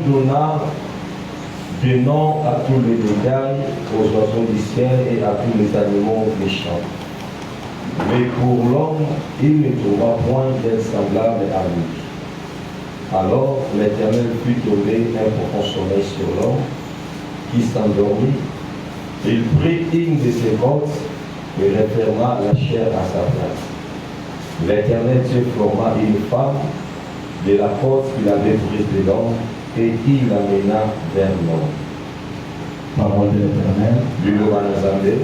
donna des noms à tous les bétails, aux oiseaux du ciel et à tous les animaux des champs. Mais pour l'homme, il ne trouva point d'être semblable à lui. Alors l'Éternel fit tomber un profond sommeil sur l'homme, qui s'endormit. Il prit une de ses côtes et referma la chair à sa place. L'Éternel Dieu forma une femme de la côte qu'il avait prise de l'homme et il l'amena vers l'homme. Parole de l'Éternel.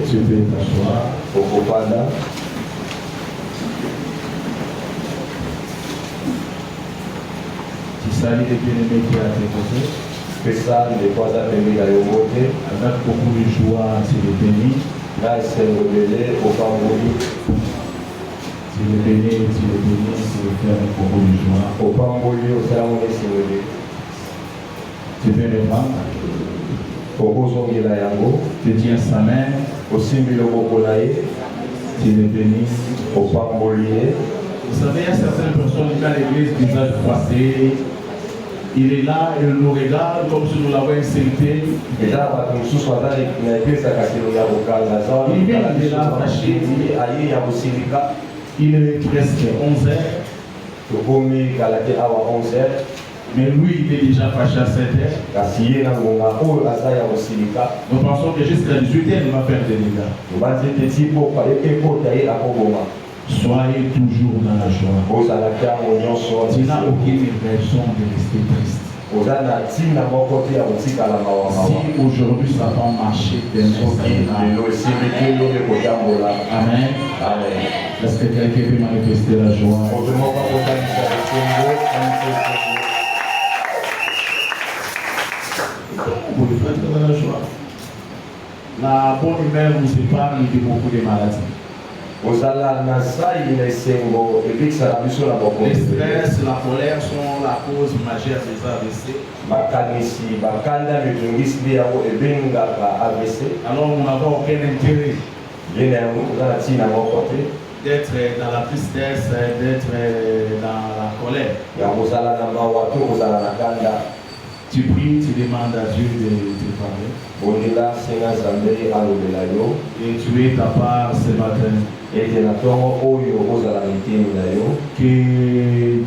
Tu peux t'asseoir. Okopanda. Tu salues les bien-aimés qui sont à tes côtés. Pesa ne pas appeler à l'homote. Avec beaucoup de joie, tu les bénis. Là, c'est rebellé au Pamboli. Tu les bénis, tu les fais avec beaucoup de joie. Au Pamboli, au Salamone, c'est rebellé. Tu peux les prendre. Au Bozongila Yango. Tu tiens sa main. Au Simbilo Bokolaye. Tu les bénis. Au Pamboli. Vous savez, il y a certaines personnes qui ont l'église visage froissé. Il est là, il nous regarde comme si nous l'avons insulté. Il vient de là fâché. Il est presque 11h. Mais lui, il est déjà fâché à 7h. Nous pensons que jusqu'à 18h, il va faire des dégâts. Soyez toujours dans la joie. Tu n'as aucune raison de rester triste. Si aujourd'hui ça va marcher, demain ça va. Amen. Est-ce que quelqu'un peut manifester la joie? Vous pouvez être dans la joie. La bonne humeur nous épargne de beaucoup de maladies. Le stress, la colère sont la cause majeure des AVC. Alors nous n'avons aucun intérêt d'être dans la tristesse, d'être dans la colère. Tu pries, tu demandes à Dieu de te parler. Et tu es ta part ce matin. Que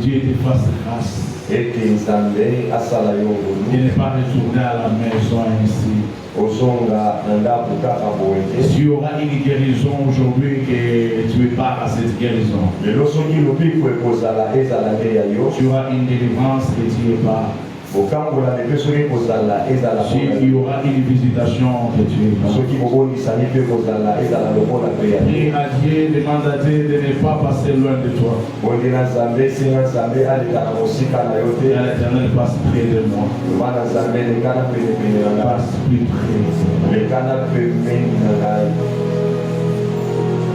Dieu te fasse grâce. De ne pas retourner à la maison ainsi. S'il y aura une guérison aujourd'hui, que tu pars à cette guérison. Tu auras une délivrance que tu es pas. S'il y aura une visitation que tu es pas. Prie à Dieu, demande à Dieu de ne pas passer loin de toi. Et à l'Éternel, passe près de moi. Passe plus près.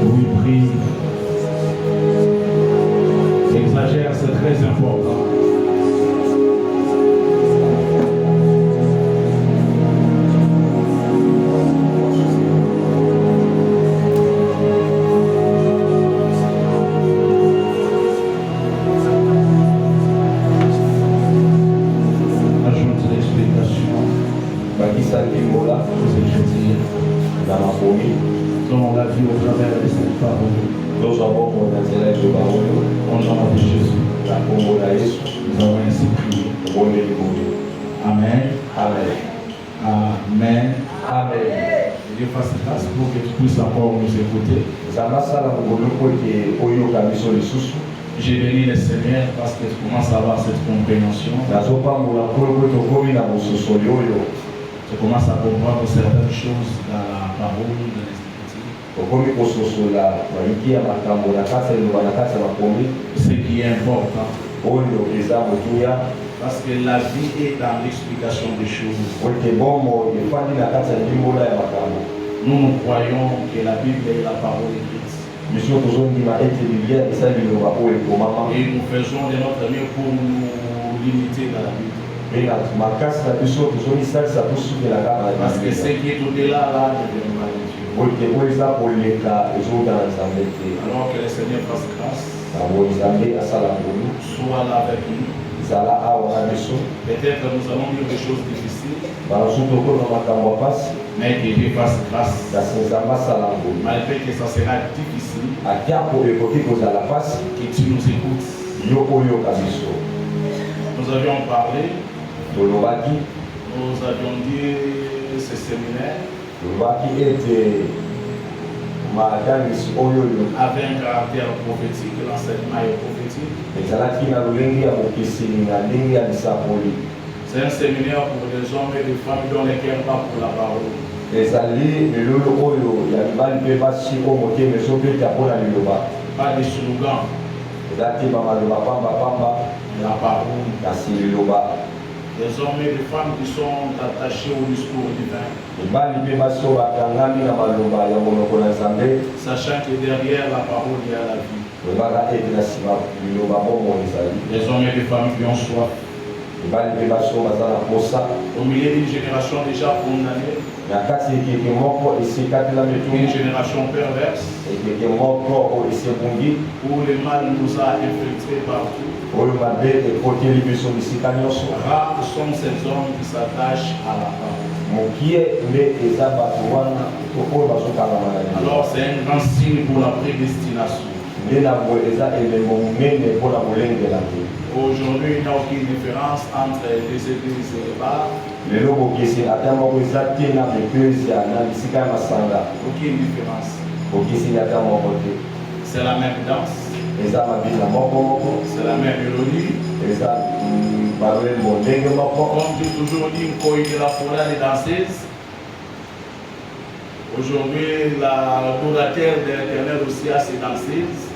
Oui, prie. Exagère, c'est très important. Dans la vie au travers de cette parole. Au nom de Jésus. Nous avons ainsi prié. Amen. Amen. Amen. Que Dieu fasse grâce pour que tu puisses encore nous écouter. J'ai béni le Seigneur parce que tu commences à avoir cette compréhension. Tu commences à comprendre certaines choses dans la parole de l'Esprit. Ce qui est important. Parce que la vie est dans l'explication des choses. Nous croyons que la Bible est la parole écrite. Et nous faisons de notre mieux pour nous limiter dans la Bible. Parce que ce qui est au-delà là ne vient pas de Dieu. Alors que le Seigneur fasse grâce. Sois là avec nous. Peut-être nous allons dire des choses difficiles, mais que Dieu fasse grâce. Malgré que ça sera difficile, que tu nous écoutes. Nous avions parlé, nous avions dit ce séminaire avait un caractère prophétique, l'enseignement est prophétique. C'est un séminaire pour les hommes et les femmes dont les cœurs pas pour la parole. Pas de slogans. La parole. Des hommes et des femmes qui sont attachés au discours divin. Sachant que derrière la parole, il y a la vie. Des hommes et des femmes qui ont soif. Au milieu d'une génération déjà condamnée, une génération perverse, où le mal nous a infiltrés partout. Rares sont ces hommes qui s'attachent à la parole. Alors c'est un grand signe pour la prédestination. Aujourd'hui, il n'y a aucune différence entre les églises et les bars. Aucune différence. C'est la même danse. C'est la même mélodie. Comme j'ai toujours dit, de la forêt des danseuses. Aujourd'hui, l'adorateur de l'Éternel aussi a ses danseuses.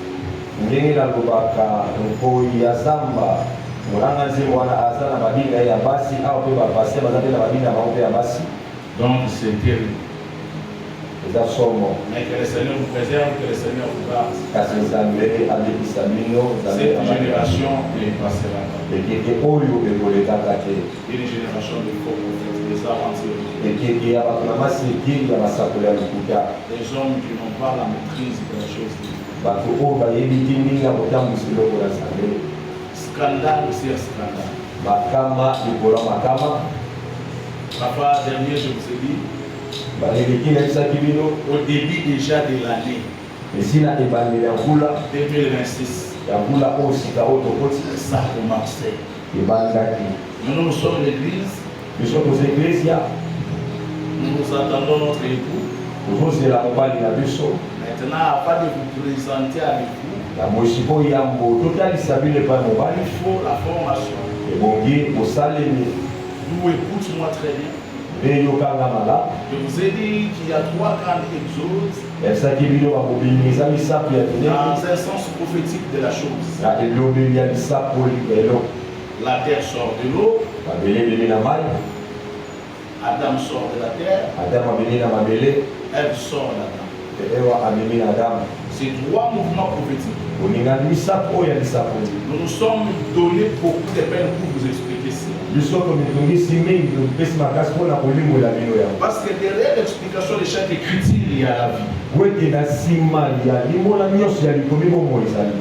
Donc c'est terrible. Mais que le Seigneur vous préserve, que le Seigneur vous garde. Cette génération ne passera pas. Une génération de faux prophètes, des aventuriers. Des hommes qui n'ont pas la maîtrise de la chose divine. Scandale sur scandale. Papa, dernier, je vous ai dit, au début déjà de l'année 2026, ça a commencé. Nous sommes l'église, nous attendons notre époux. Maintenant, afin de vous présenter avec vous, il faut la formation. Vous écoutez-moi très bien. Je vous ai dit qu'il y a 3 grandes exodes dans un sens prophétique de la chose. La terre sort de l'eau, Adam sort de la terre, Ève sort d'Adam. C'est 3 mouvements prophétiques. Nous nous sommes donné beaucoup de peine pour vous expliquer ça. Parce que derrière l'explication de chaque écriture, il y a la vie.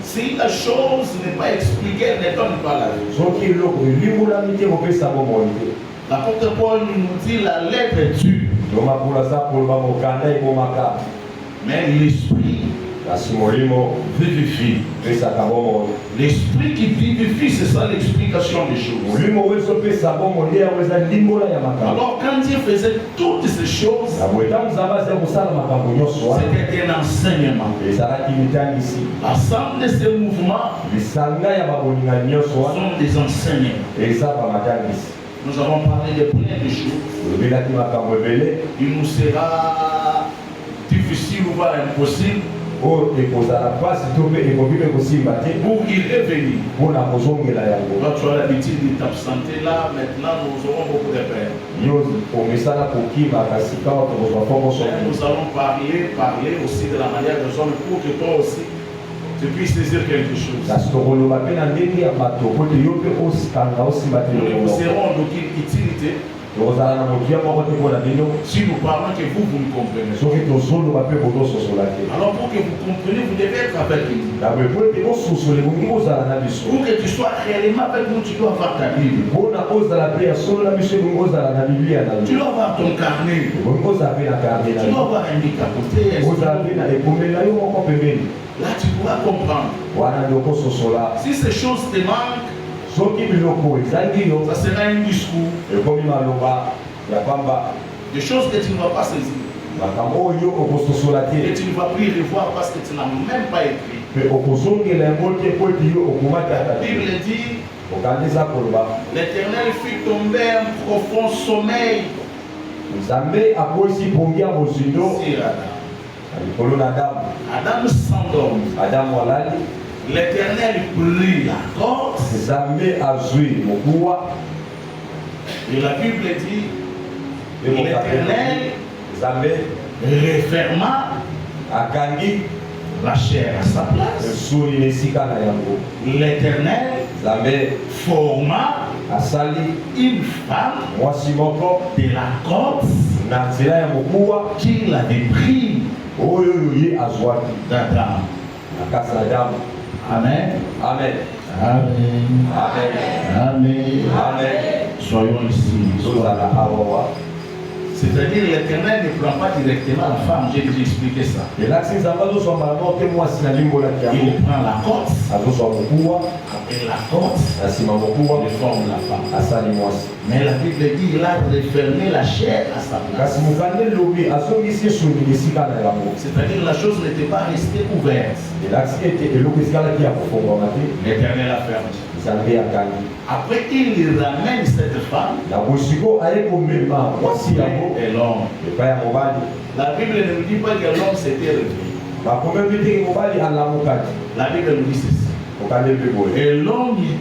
Si la chose n'est pas expliquée, elle ne donne pas la vie. L'apôtre Paul nous dit la lettre est dure. Mais l'esprit vivifie. L'esprit qui vivifie, c'est ça l'explication des choses. Alors quand Dieu faisait toutes ces choses, c'était un enseignement. L'ensemble de ces mouvements sont des enseignements. Nous avons parlé de plein de choses. Il nous sera difficile ou pas impossible pour y revenir. Quand tu as l'habitude de t'absenter là, maintenant nous aurons beaucoup de peine. Nous allons parler aussi de la manière de hommes pour que toi aussi tu puisses saisir quelque chose. Nous serons d'aucune utilité Si nous parlons que vous me comprenez. Alors pour que vous compreniez, vous devez être avec nous. Pour que tu sois réellement avec nous, tu dois avoir ta Bible. Tu dois avoir ton carnet. Tu dois avoir un livre à côté. Là, tu pourras comprendre. Si ces choses te manquent, ça sera un discours. Des choses que tu ne vas pas saisir. Et tu ne vas plus les voir parce que tu n'as même pas écrit. La Bible dit, l'Éternel fit tomber un profond sommeil sur Adam s'endormit. L'Éternel prit la corde. Et la Bible dit, l'Éternel referma la chair à sa place. L'Éternel forma une femme de la corde qu'il avait pris d'Adam. Amen. Amen. Amen. Amen. Amen. Amen. Soyons ici. C'est-à-dire l'Éternel ne prend pas directement la femme, j'ai déjà expliqué ça. Il prend la corde. Et la corde forme la femme. Mais la Bible dit qu'il a refermé la chair à sa place. C'est-à-dire la chose n'était pas restée ouverte. L'Éternel a fermé. Après, il ramène cette femme et l'homme. La Bible ne nous dit pas que l'homme s'était réveillé. La Bible nous dit ceci. Et l'homme dit,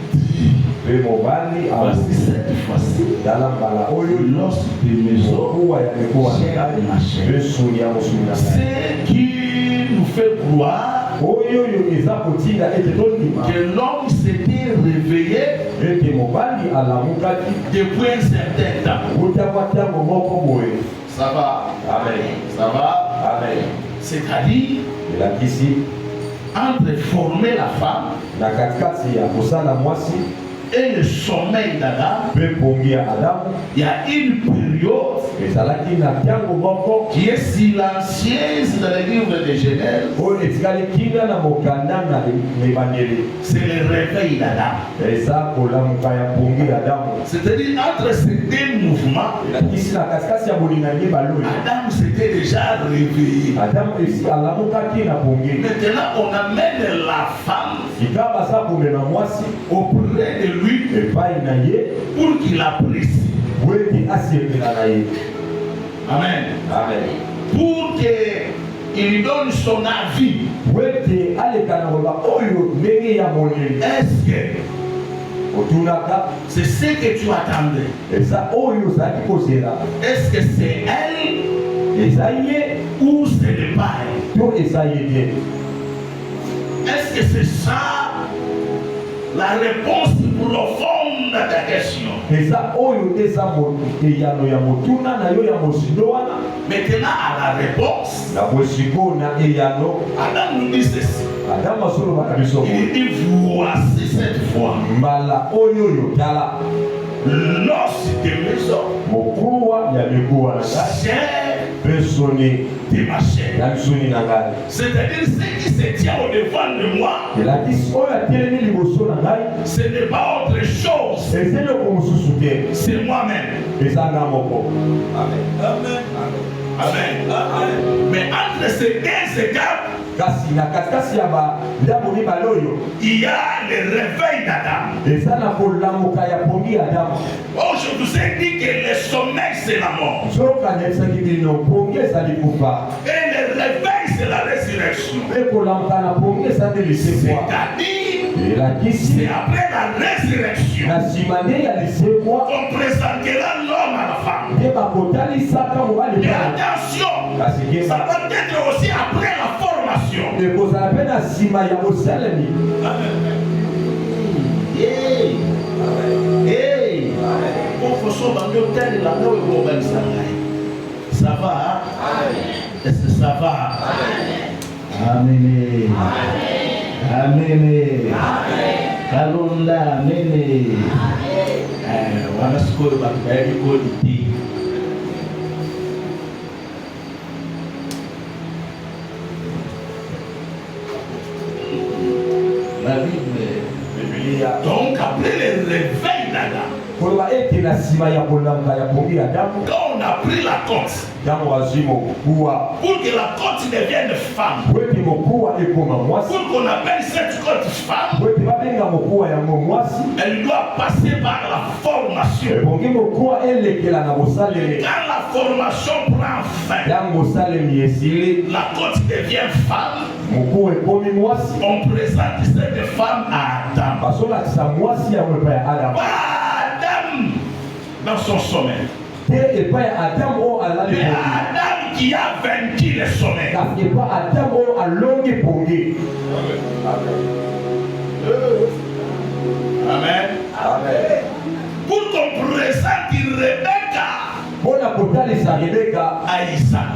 voici cette fois-ci, l'os de maison, chair de ma chair. Ce qui nous fait croire que l'homme s'était réveillé depuis un certain temps. Ça va? Amen. Ça va? Amen. C'est-à-dire, entre former la femme et le sommeil d'Adam, il y a une période qui est silencieuse dans le livre de Genèse. C'est le réveil d'Adam. C'est-à-dire entre ces deux mouvements, Adam s'était déjà réveillé. Maintenant on amène la femme auprès de lui pour qu'il apprécie. Amen. Amen. Pour qu'il donne son avis. Est-ce que c'est ce que tu attendais? Est-ce que c'est elle ou c'est le pas elle? Est-ce que c'est ça la réponse profonde à ta question? Maintenant, à la réponse, Adam nous dit ceci. Il dit, voici cette fois l'os de maison, chair de ma chair. C'est-à-dire ce qui se tient au devant de moi, ce n'est pas autre chose, c'est moi-même. Amen. Amen. Amen. Mais entre ces deux étapes, il y a le réveil d'Adam. Oh, je vous ai dit que le sommeil c'est la mort. Et le réveil c'est la résurrection. C'est-à-dire, c'est après la résurrection qu'on présentera l'homme à la femme. Et attention, ça va être aussi après la formation. Pour Ça va? Est-ce que ça va? Amen. Amen. Kalonda, amen. Wana sikolo bakubali koliti. La Bible. Donc après le réveil d'Adam, quand on a pris la côte, pour que la côte devienne femme, pour qu'on appelle cette côte femme, elle doit passer par la formation. Quand la formation prend fin, la côte devient femme. On présente cette femme à Adam. Adam dans son sommeil. C'est Adam qui a vaincu le sommeil. Amen. Amen. Pour qu'on présente Rebecca à Isaac,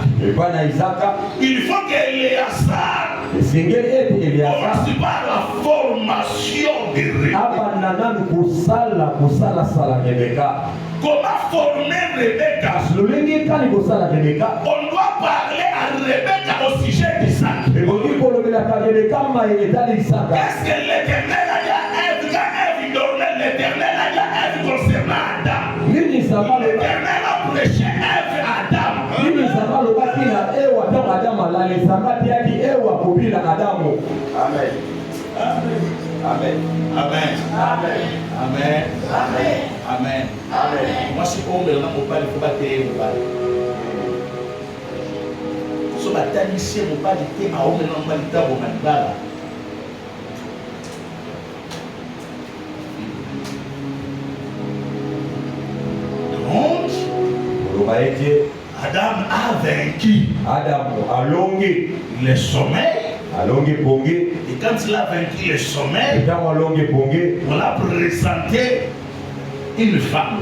il faut qu'Éléazar passe par la formation de Rebecca. Comment former Rebecca? On doit parler à Rebecca au sujet d'Isaac. Qu'est-ce que l'Éternel a dit à Ève quand Ève dormait? L'Éternel a dit à Ève concernant Adam. L'Éternel a prêché Ève à Adam. Amen. Amen. Amen. Amen. Amen. Amen. Amen. Amen. Moi, je suis homme, il faut pas taire mon père. Si on bataille ici, mon père était à homme, il faut pas taire mon père. Donc, Adam a vaincu. Adam a longué le sommeil. Et quand il a vaincu le sommeil, on l'a présenté une femme.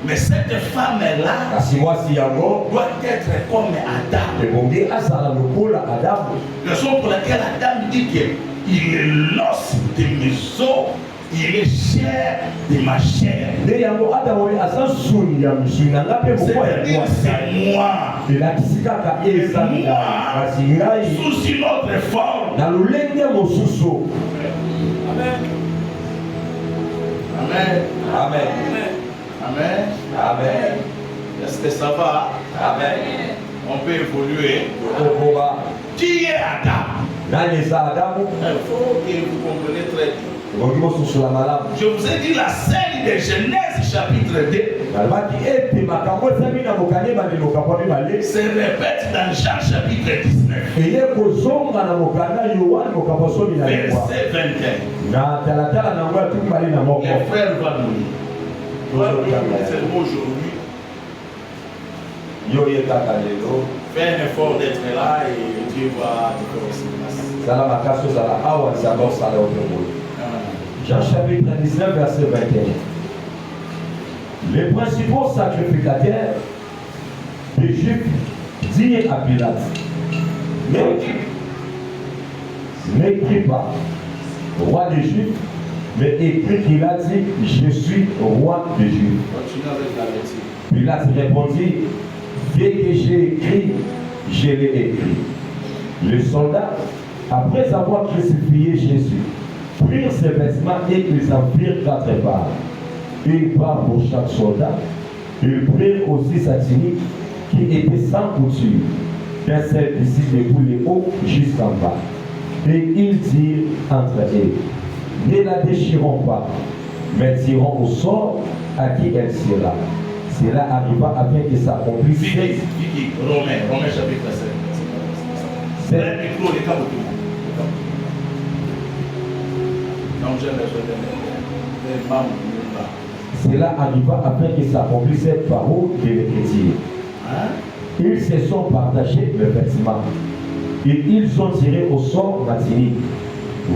Mais cette femme-là doit être comme Adam. Raison pour laquelle Adam dit qu'il est l'os de mes os, il est chair de ma chair. C'est-à-dire c'est moi. Sous une autre forme. Amen. Amen. Amen. Amen. Amen. Est-ce que ça va? Amen. On peut évoluer. Qui est Adam? Il faut que vous compreniez très bien. Je vous ai dit la scène de Genèse chapitre 2 se répète dans Jean chapitre 19 verset 21. Les frères vont mourir. C'est aujourd'hui. Fais un effort d'être là et Dieu va te faire. Jean chapitre 19, verset 21. Les principaux sacrificateurs des Juifs dirent à Pilate, n'écris pas roi des Juifs, mais écrit qu'il a dit, je suis roi des Juifs. Pilate répondit, dès que j'ai écrit, je l'ai écrit. Les soldats, après avoir crucifié Jésus, prirent ses vêtements et ils en firent 4 parts. Une part pour chaque soldat. Ils prirent aussi sa tunique qui était sans couture, d'un seul ici depuis le haut jusqu'en bas. Et ils dirent entre eux, ne la déchirons pas, mais tirons au sort à qui elle sera. Cela arriva afin que s'accomplisse. Romains chapitre 7. Cela arriva afin que s'accomplisse cette parole de l'Écriture. Ils se sont partagés le vêtement et ils ont tiré au sort la tunique.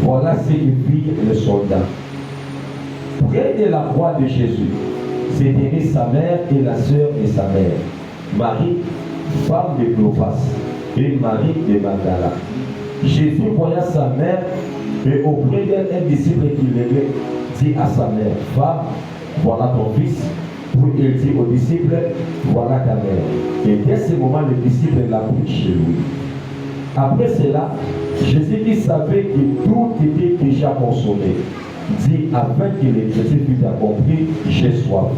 Voilà ce que firent les soldats. Près de la croix de Jésus, se tenait sa mère et la sœur de sa mère, Marie, femme de Clopas, et Marie de Magdala. Jésus voyant sa mère, et auprès d'elle un disciple qui l'aimait, dit à sa mère, femme, voilà ton fils. Puis il dit au disciple, voilà ta mère. Et dès ce moment, le disciple l'a pris chez lui. Après cela, Jésus qui savait que tout était déjà consommé, dit afin que l'écriture fût accomplie, j'ai soif.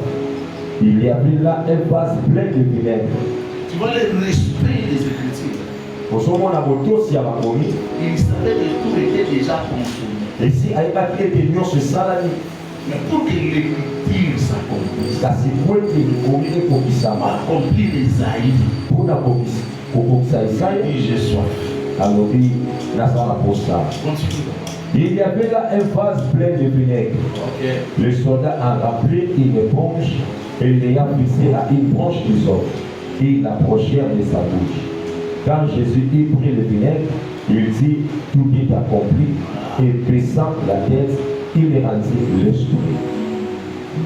Il y avait là un vase plein de vinaigre. Tu vois le respect des Écritures. Il savait que tout était déjà consommé. Et si Aïbaki était venu ce salami, mais pour que l'écriture s'accomplisse, ça c'est pour que accomplir les aïs. Pour j'ai soif. Alors il n'a pas pour ça. Il y avait là un vase plein de vinaigre. Le soldat a rempli une éponge et l'ayant fixé à une branche du sol. Ils l'approchèrent de sa bouche. Quand Jésus y prit le vinaigre, il dit, tout est accompli, et baissant la tête, il rendit l'esprit.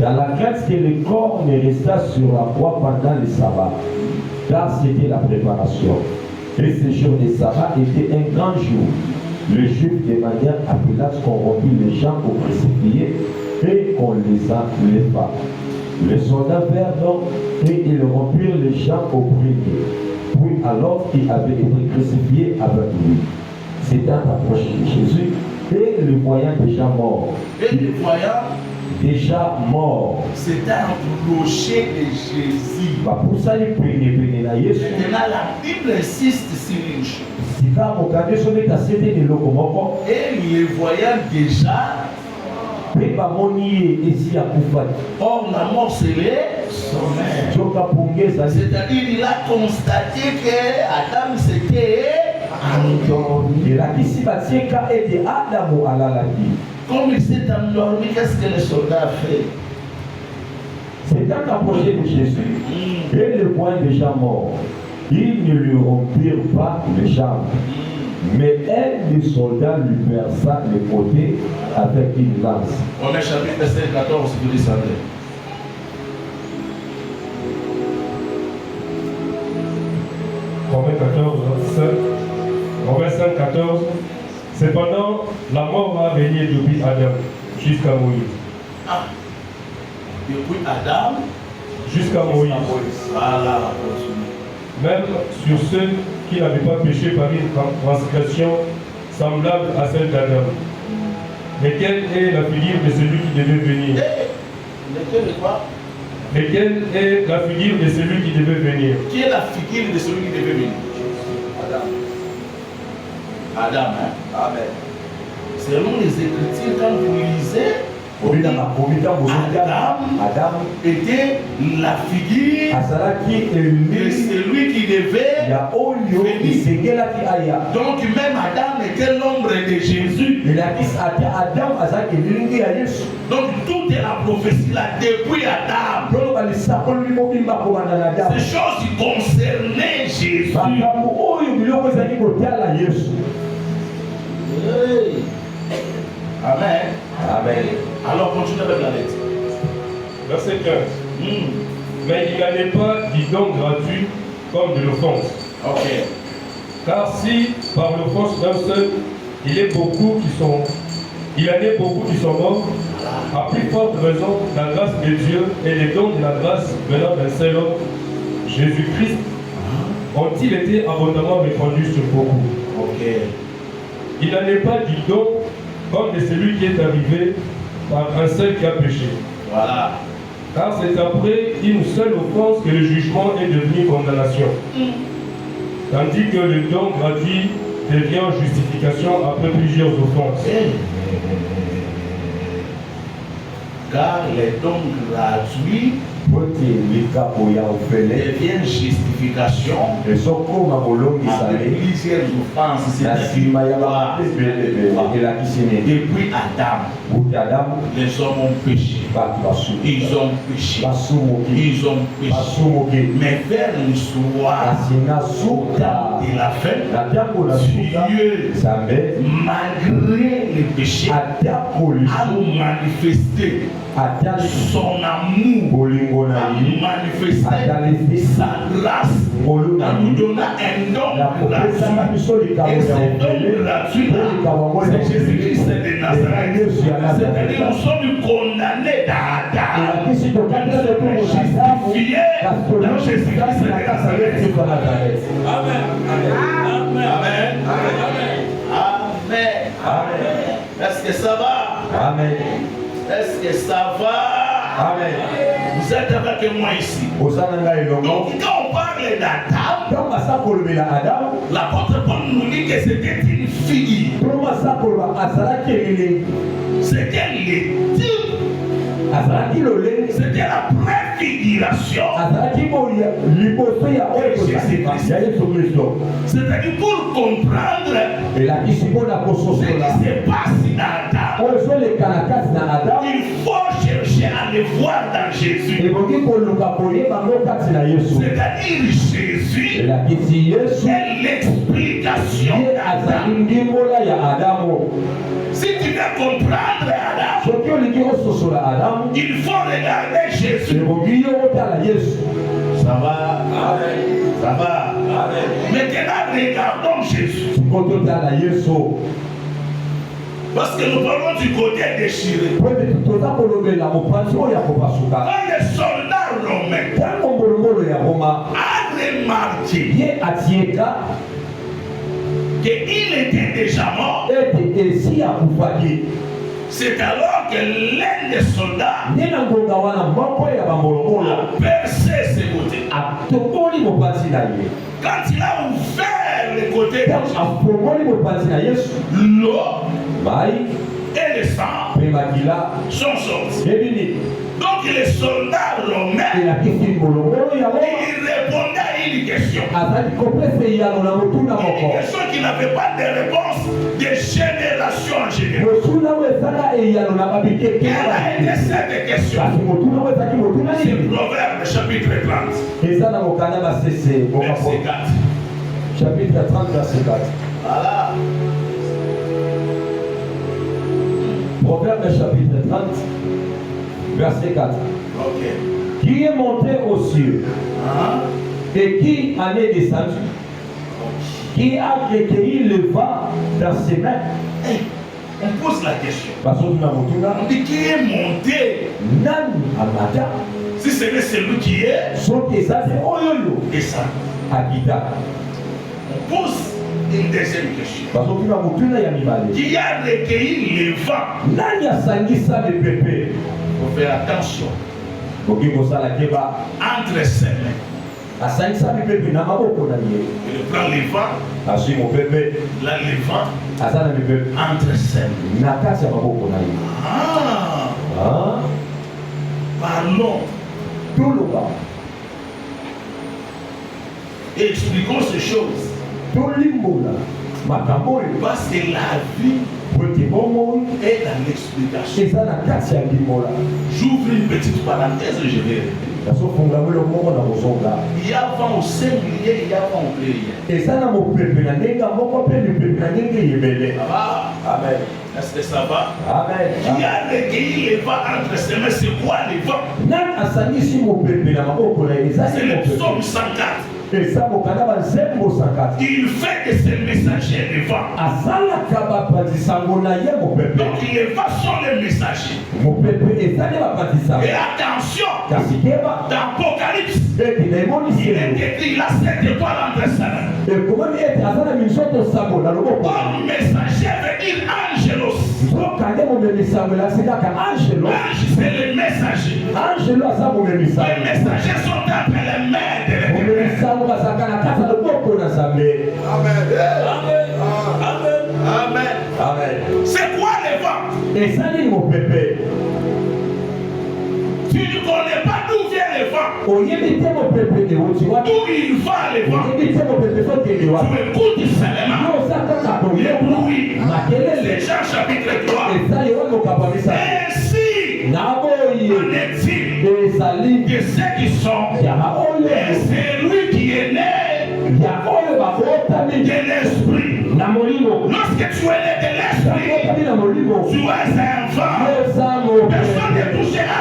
Dans la crainte que le corps ne restât sur la croix pendant le sabbat, car c'était la préparation. Et ce jour de sabbat était un grand jour. Le juif demandèrent à Pilate qu'on rompît les gens au crucifié et qu'on les enleva. Les soldats vinrent donc et ils rompirent les gens au premier. Puis alors qu'il avait été crucifié avec lui. S'étant approché de Jésus et le voyant déjà mort. Et le voyant déjà mort. C'était approché de Jésus. Pour ça, il maintenant, la Bible insiste sur une chose. Et le voyant déjà. Or, la mort, c'est le sommeil. C'est-à-dire, il a constaté que Adam s'était endormi. Comme il s'est endormi, qu'est-ce que le soldat a fait? C'est un approché de Jésus. Et le voyant déjà mort. Ils ne lui rompirent pas les jambes. Mais un des soldats lui perça le côté avec une lance. Romains chapitre 5, 14, vous descendez. Romains 5, 14. Cependant, la mort va régner depuis Adam jusqu'à Moïse. Ah, depuis Adam jusqu'à Moïse. Voilà. Même sur ceux qui n'avaient pas péché par une transgression semblable à celle d'Adam. Mais quelle est la figure de celui qui devait venir? Mais quelle est la figure de celui qui devait venir? Qui est la figure de celui qui devait venir? Adam, hein? Amen. Selon les Écritures, quand vous lisez, Adam était la figure de celui qui devait venir. Donc même Adam était l'ombre de Jésus. Donc toute la prophétie là depuis Adam. Ces choses qui concernaient Jésus. Amen. Amen. Alors continuez avec la lettre. Verset 15. Mais il n'allait pas du don gratuit comme de l'offense. Ok. Car si par l'offense d'un seul, il en est beaucoup qui sont morts, à plus forte raison, la grâce de Dieu et les dons de la grâce venant d'un seul homme, Jésus-Christ, ont-ils été abondamment répandus sur beaucoup. Ok. Il n'en est pas du don comme de celui qui est arrivé par un seul qui a péché. Voilà. Car c'est après une seule offense que le jugement est devenu condamnation. Tandis que le don gratuit devient justification après plusieurs offenses. Car les dons gratuits deviennent justification après plusieurs offenses. Depuis Adam, les hommes ont péché. Ils ont péché. Ils ont péché. Mais vers le soir de la fin, Dieu, malgré le péché, a manifesté son amour a manifesté sa grâce en nous donnant un don gratuit. Et ce don gratuit, c'est Jésus-Christ de Nazareth. C'est-à-dire nous sommes condamnés d'Adam, justifiés dans Jésus-Christ de Nazareth. Amen. Amen. Amen. Amen. Est-ce que ça va? Amen. Est-ce que ça va? Amen. Vous êtes avec moi ici. Donc quand on parle d'Adam, l'apôtre Paul nous dit que c'était une fille. C'était l'étude. C'était la préfiguration de Jésus-Christ. C'est-à-dire pour comprendre ce qui se passe dans Adam, il faut chercher à le voir dans Jésus. C'est-à-dire Jésus est l'explication d'Adam. Si tu veux comprendre Adam, il faut regarder Jésus. Ça va? Amen. Ça va? Amen. Maintenant, regardons Jésus. Parce que nous parlons du côté déchiré. Quand les soldats romains a remarqué qu'il était déjà mort, c'est alors que l'un des soldats a percé ses côtés. Quand il a ouvert les côtés de Jésus, l'eau et le sang sont sortis. Donc les soldats romains, ils répondaient à une question. Une question qui n'avait pas de réponse de génération en génération. Quelle a été cette question? C'est Proverbe chapitre 30. Verset 4. Chapitre 30, verset 4. Voilà. Proverbe chapitre 30, verset 4. Ok. Qui est monté aux cieux et qui en est descendu, qui a recueilli le vent dans ses mains. On pose la question. On dit qui est monté? Si ce n'est celui qui est descendu. On pose une deuxième question. Qui a recueilli le vent? Il faut faire attention. Entre ses mains. Il prend le vent. Là, le vent entre ses mains. Parlons. Et expliquons ces choses. Parce que la vie est dans l'explication. J'ouvre une petite parenthèse et je vais. Il y a vent au singulier, il y a vent au pluriel. Amen. Est-ce que ça va? Amen. Qui a recueilli les vents entre ses mains? C'est quoi les vents? C'est le psaume 104. Il fait de ses messagers les vents. Donc les vents sont les messagers. Et attention, dans Apocalypse, il est écrit là 7 étoiles entre sa main. Comme messager veut dire angelos. Ange, c'est le messager. Les messagers sont après les mains de l'Éternel. Amen. C'est quoi les vents? Tu ne connais pas d'où vient le vent. D'où il va le vent. Tu écoutes seulement le bruit. C'est Jean chapitre 3. Ainsi en est-il de ceux qui sont. Et c'est lui qui est né de l'esprit. Lorsque tu es né de l'esprit, tu es un vent. Personne ne touchera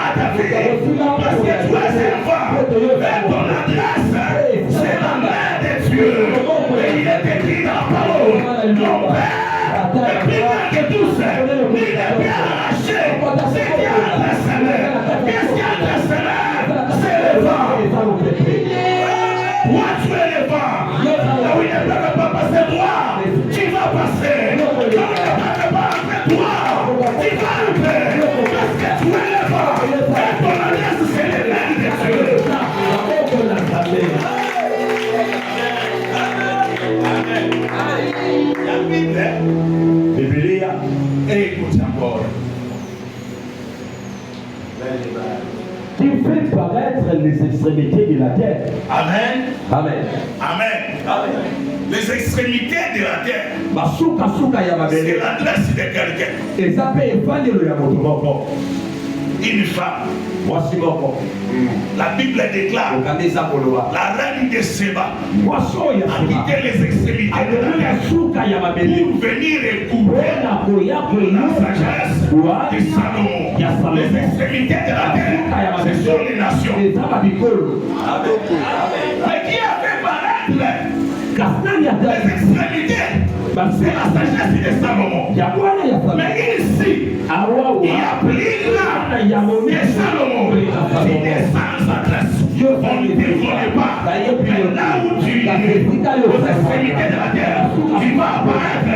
Toi, tu es le vent. Là où il ne peut pas passer droit, tu vas passer. Là où il ne peut pas passer droit, tu vas entrer. Parce que tu es le vent. Et ton alliance, c'est les mains de Dieu. La Bible, Biblia, écoute encore. Qui fait paraître les extrémités de la terre. Amen. Amen. Amen. Amen. Les extrémités de la terre. C'est l'adresse de quelqu'un. Une femme. La Bible déclare la reine de Séba a quitté les extrémités de la terre pour venir écouter la sagesse de Salomon. Les extrémités de la terre, ce sont les nations. Mais qui a fait paraître les extrémités? C'est la sagesse de Salomon. Mais ici, il y a plus là que Salomon. Il est sans adresse. On ne te connaît pas. Mais là où tu es, aux extrémités de la terre, tu vas apparaître.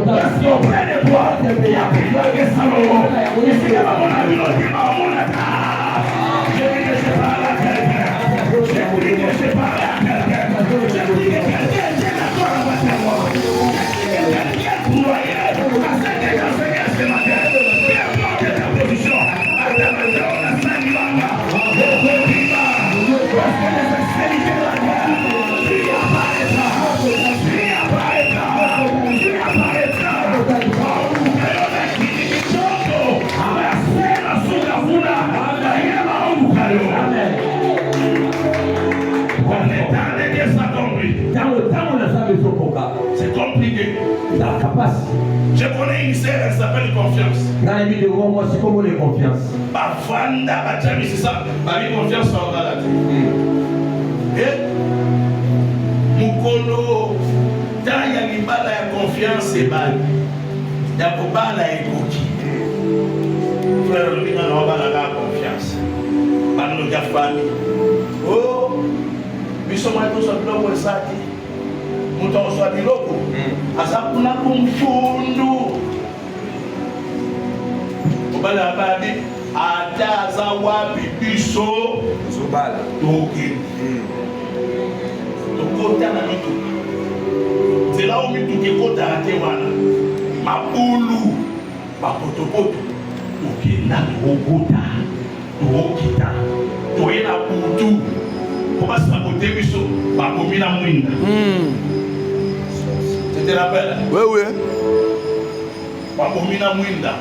Parce qu'auprès de toi, il y a plus là que Salomon. Et si tu vas mon ami, on dit à mon attaque. Je dis que je parle à quelqu'un. Je dis que je parle à quelqu'un. Je dis que quelqu'un est d'accord avec moi. Quelqu'un croyait à ce que j'enseignais ce matin. C'est compliqué. Je connais une sœur, elle s'appelle Confiance. Bavanda, Bajami, c'est ça. Bami Confiance en Galate. Et Mukolo, tant il y a une balle à confiance et balle. Il y a une balle à écouter. Frère, lui, on a la confiance. Pas nous, il y a famille. Oh, nous sommes tous en plan où ça dit. Nous sommes soit du loco. À ça, on a comme fondo. Au bas de la balle, Adazawa bibiso Zobala Toki Tokota na mito. C'est là où mito qui kota ate wana Mapulu Mapotopoto Toki na Tokota Tokita Toyena Poutou Comment ça côté biso Bakomina Mwinda. Tu te rappelles? Oui, oui. Bakomina Mwinda.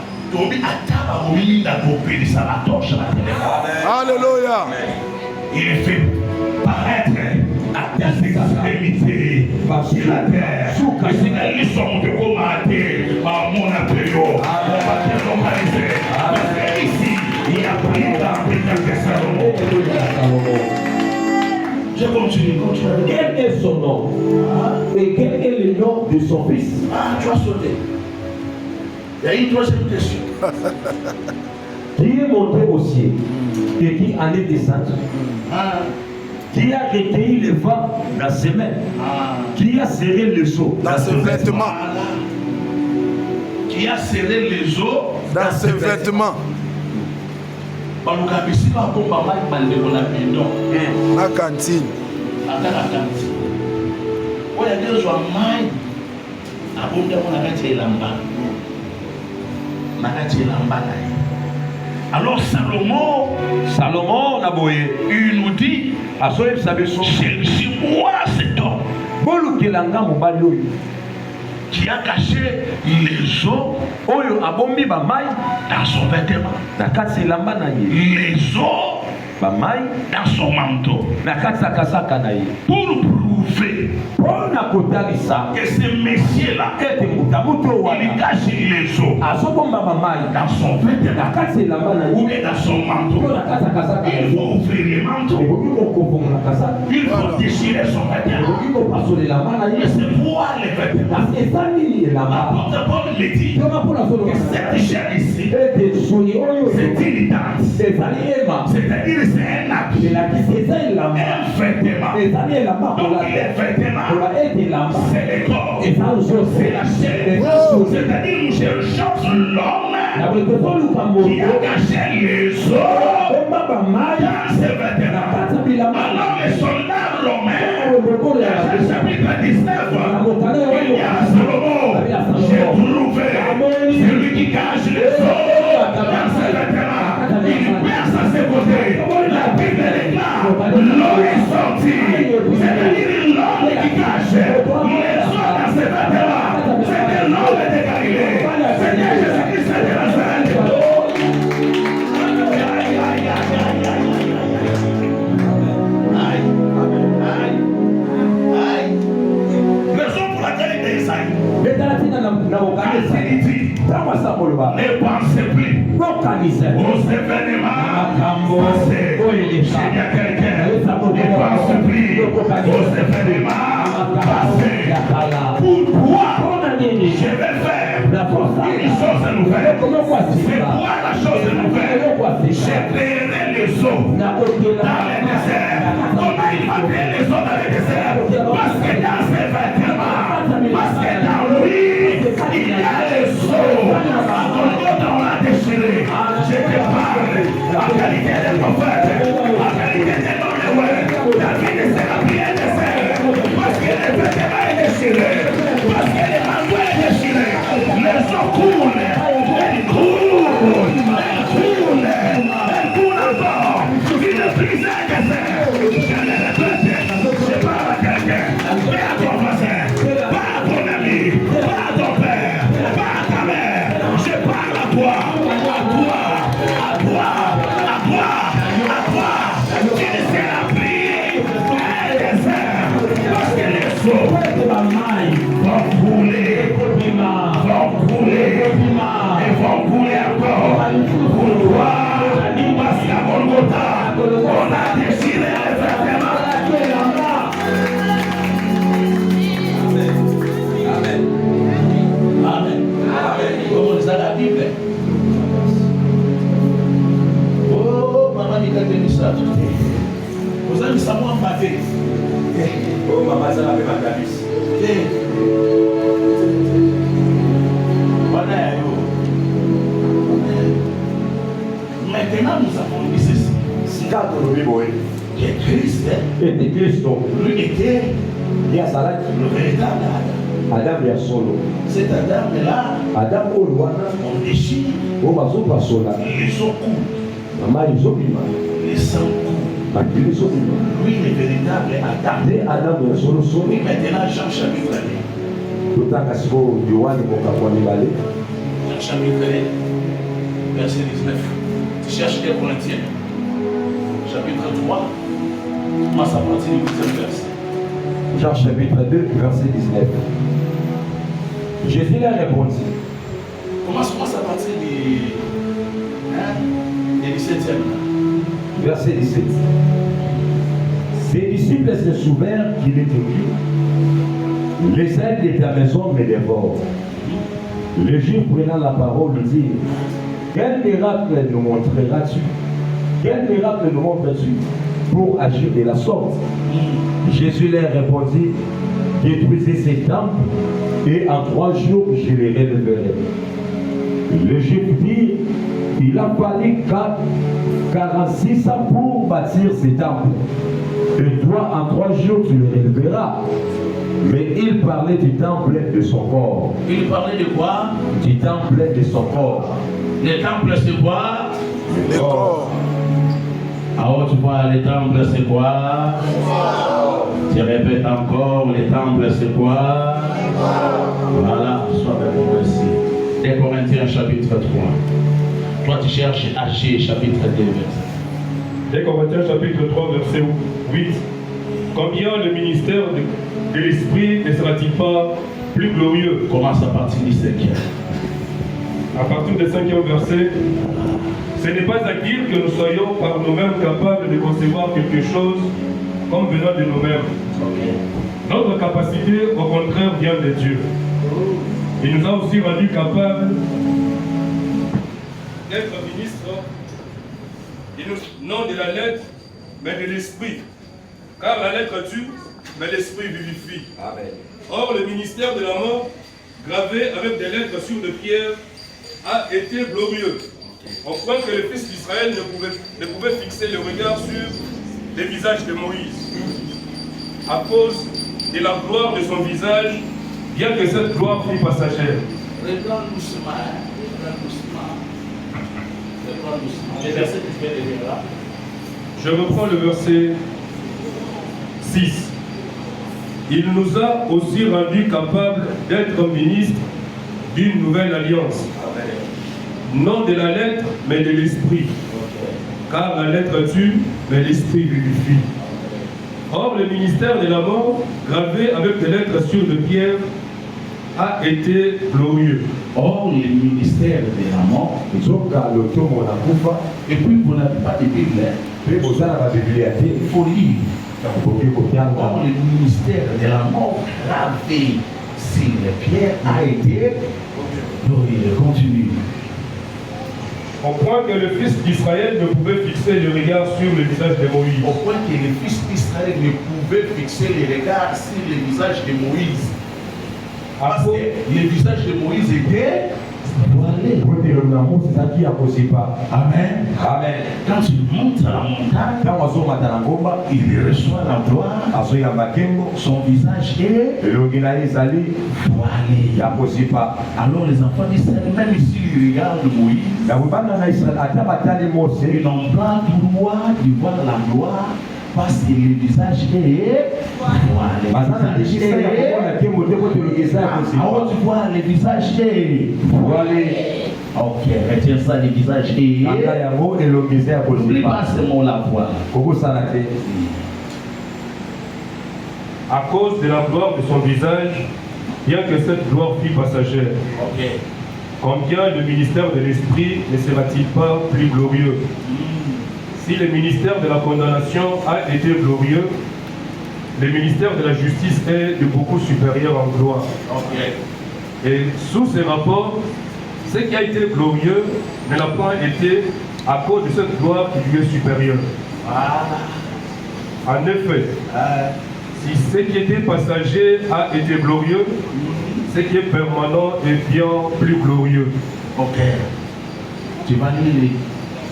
Alléluia. Il fait paraître des extrémités sur la terre. Ils sont de commander par mon appel. Ici, il y a plus d'Afrique que Salomon. Je continue. Quel est son nom? Et quel est le nom de son fils? Ah, tu as sauté. Il y a une troisième question. Qui est monté au ciel et qui en est descendu? Qui a recueilli le vent dans ses mains? Qui a serré les eaux dans ses vêtements? Qui a serré les eaux dans ses vêtements? La cantine. La cantine. Il y a des gens alors Salomon il nous dit cherchez-moi cet homme qui a caché les eaux dans son vêtement, les eaux dans son manteau, pour prouver que ce monsieur-là il cache les eaux dans son vêtement ou dans son manteau. Il faut ouvrir le manteau, il faut déchirer son vêtement. Et c'est voir les vêtements. L'apôtre Paul le dit que cette chair ici, c'est une identité. C'est-à-dire c'est un habit, un vêtement. Donc les vêtements, c'est le corps, c'est la chair. C'est-à-dire nous cherchons l'homme qui a caché les os dans ses vêtements. Alors les soldats romains, chapitre 19, il y a Salomon, j'ai trouvé celui qui cache les os dans ses vêtements. Il perce à ses côtés. La Bible déclare, l'homme est sorti. C'est-à-dire l'homme qui cache les os dans ses vêtements. C'était l'homme de Galilée. C'était Jésus-Christ de Nazareth. Raison pour laquelle il est Isaïe. Ne pensez plus aux événements passés. Il y a quelqu'un, ne pense plus aux événements passés. Pourquoi je vais faire une chose nouvelle? C'est quoi la chose nouvelle? Je créerai les eaux dans le désert. Comment il va créer les eaux dans le désert? Parce que dans ses vêtements, parce que dans lui, il y a les eaux. On l'a déchiré. Je te parle en qualité de prophète, en qualité de non-levé. David s'est rempli un désert. Parce que les vêtements est déchiré. Parce que les manteaux est déchiré. Les eaux coulent. Elles coulent. Elles coulent. Elles coulent encore. Tu ne brises un désert. Je le répète. Je parle à quelqu'un. Pas à ton voisin. Pas à ton ami. Pas à ton père. Pas à ta mère. Je parle à toi. À toi. À toi. À toi. À toi. Tu ne seras plus un désert. Parce que les eaux vont couler. Vont couler. Et vont couler encore. Pourquoi? Parce qu'à Golgotha, on a déchiré les vêtements. Amen. Amen. Amen. Comment ça la Bible? Oh, maman, il a donné ça. Vous avez ça moi embavé. Oh, maman, ça l'a fait ma cabisse. Maintenant, nous avons dit ceci. Que Christ, lui était le véritable Adam. Cet Adam-là, on déchire les os coulent, les sangs coulent. Lui, le véritable Adam. Oui, maintenant, Jean chapitre 1. Jean chapitre 1, verset 19. Tu cherches les Corinthiens. Chapitre 3, commence à partir du 8e verset. Jean chapitre 2, verset 19. Jésus leur répondit. Commence à partir du 17e. Verset 17. Ses disciples se souvinrent qu'il était Dieu. Les ailes de ta maison me dévorent. Les Juifs prenant la parole lui dirent: quel miracle nous montreras-tu? Quel miracle nous montres-tu pour agir de la sorte? Jésus leur répondit: détruisez ces temples et en 3 jours je les relèverai. Les Juifs dirent: il a fallu 46 ans pour bâtir ces temples. Et toi en 3 jours tu les relèveras. Mais il parlait du temple de son corps. Il parlait de quoi? Du temple de son corps. Le temple c'est quoi? Le corps. Alors tu vois, le temple c'est quoi? Tu répètes encore, le temple c'est quoi? Voilà, sois avec moi ici. 2 Corinthiens chapitre 3. Toi tu cherches H chapitre 2 verset. 2 Corinthiens chapitre 3 verset 8. Combien le ministère de l'Esprit ne sera-t-il pas plus glorieux? Commence à partir du 5e. À partir du 5e verset. Ce n'est pas à dire que nous soyons par nous-mêmes capables de concevoir quelque chose comme venant de nous-mêmes. Notre capacité, au contraire, vient de Dieu. Il nous a aussi rendus capables d'être ministres, non de la lettre, mais de l'esprit. Car la lettre tue, mais l'esprit vivifie. Amen. Or, le ministère de la mort, gravé avec des lettres sur de pierre, a été glorieux, au point que le fils d'Israël ne pouvait fixer le regard sur le visage de Moïse, à cause de la gloire de son visage, bien que cette gloire fût passagère. Reprends doucement, reprends doucement. Reprends doucement. Les versets que tu viens de lire là. Je reprends le verset 6. Il nous a aussi rendus capables d'être ministres d'une nouvelle alliance. Non de la lettre, mais de l'esprit. Car la lettre tue, mais l'esprit vivifie. Or, le ministère de la mort, gravé avec des lettres sur de pierre, a été glorieux. Or, le ministère de la mort, et puis vous n'avez pas de Bible, il faut lire. Or, le ministère de la mort, gravé sur les pierres, a été glorieux. Continue. Au point que le fils d'Israël ne pouvait fixer le regard sur le visage de Moïse. Au point que le fils d'Israël ne pouvait fixer les regards sur le visage de Moïse. Parce que le visage de Moïse était voilé. Amen. Amen. Quand il monte à la montagne, il reçoit la gloire. Son visage est voilé. Alors les enfants d'Israël, même s'ils regardent Moïse, ils n'ont pas droit de voir la gloire parce que le visage est voilé. Alors tu vois, le visage est voilé. Ok, retiens ça, le visage est. N'oublie pas ce mot-là, voilà. À cause de la gloire de son visage, bien que cette gloire fût passagère. Okay. Combien le ministère de l'Esprit ne sera-t-il pas plus glorieux? Si le ministère de la condamnation a été glorieux, le ministère de la justice est de beaucoup supérieur en gloire. Okay. Et sous ces rapports, ce qui a été glorieux ne l'a pas été à cause de cette gloire qui lui est supérieure. En effet, si ce qui était passager a été glorieux, ce qui est permanent est bien plus glorieux. Ok. Tu vas lire les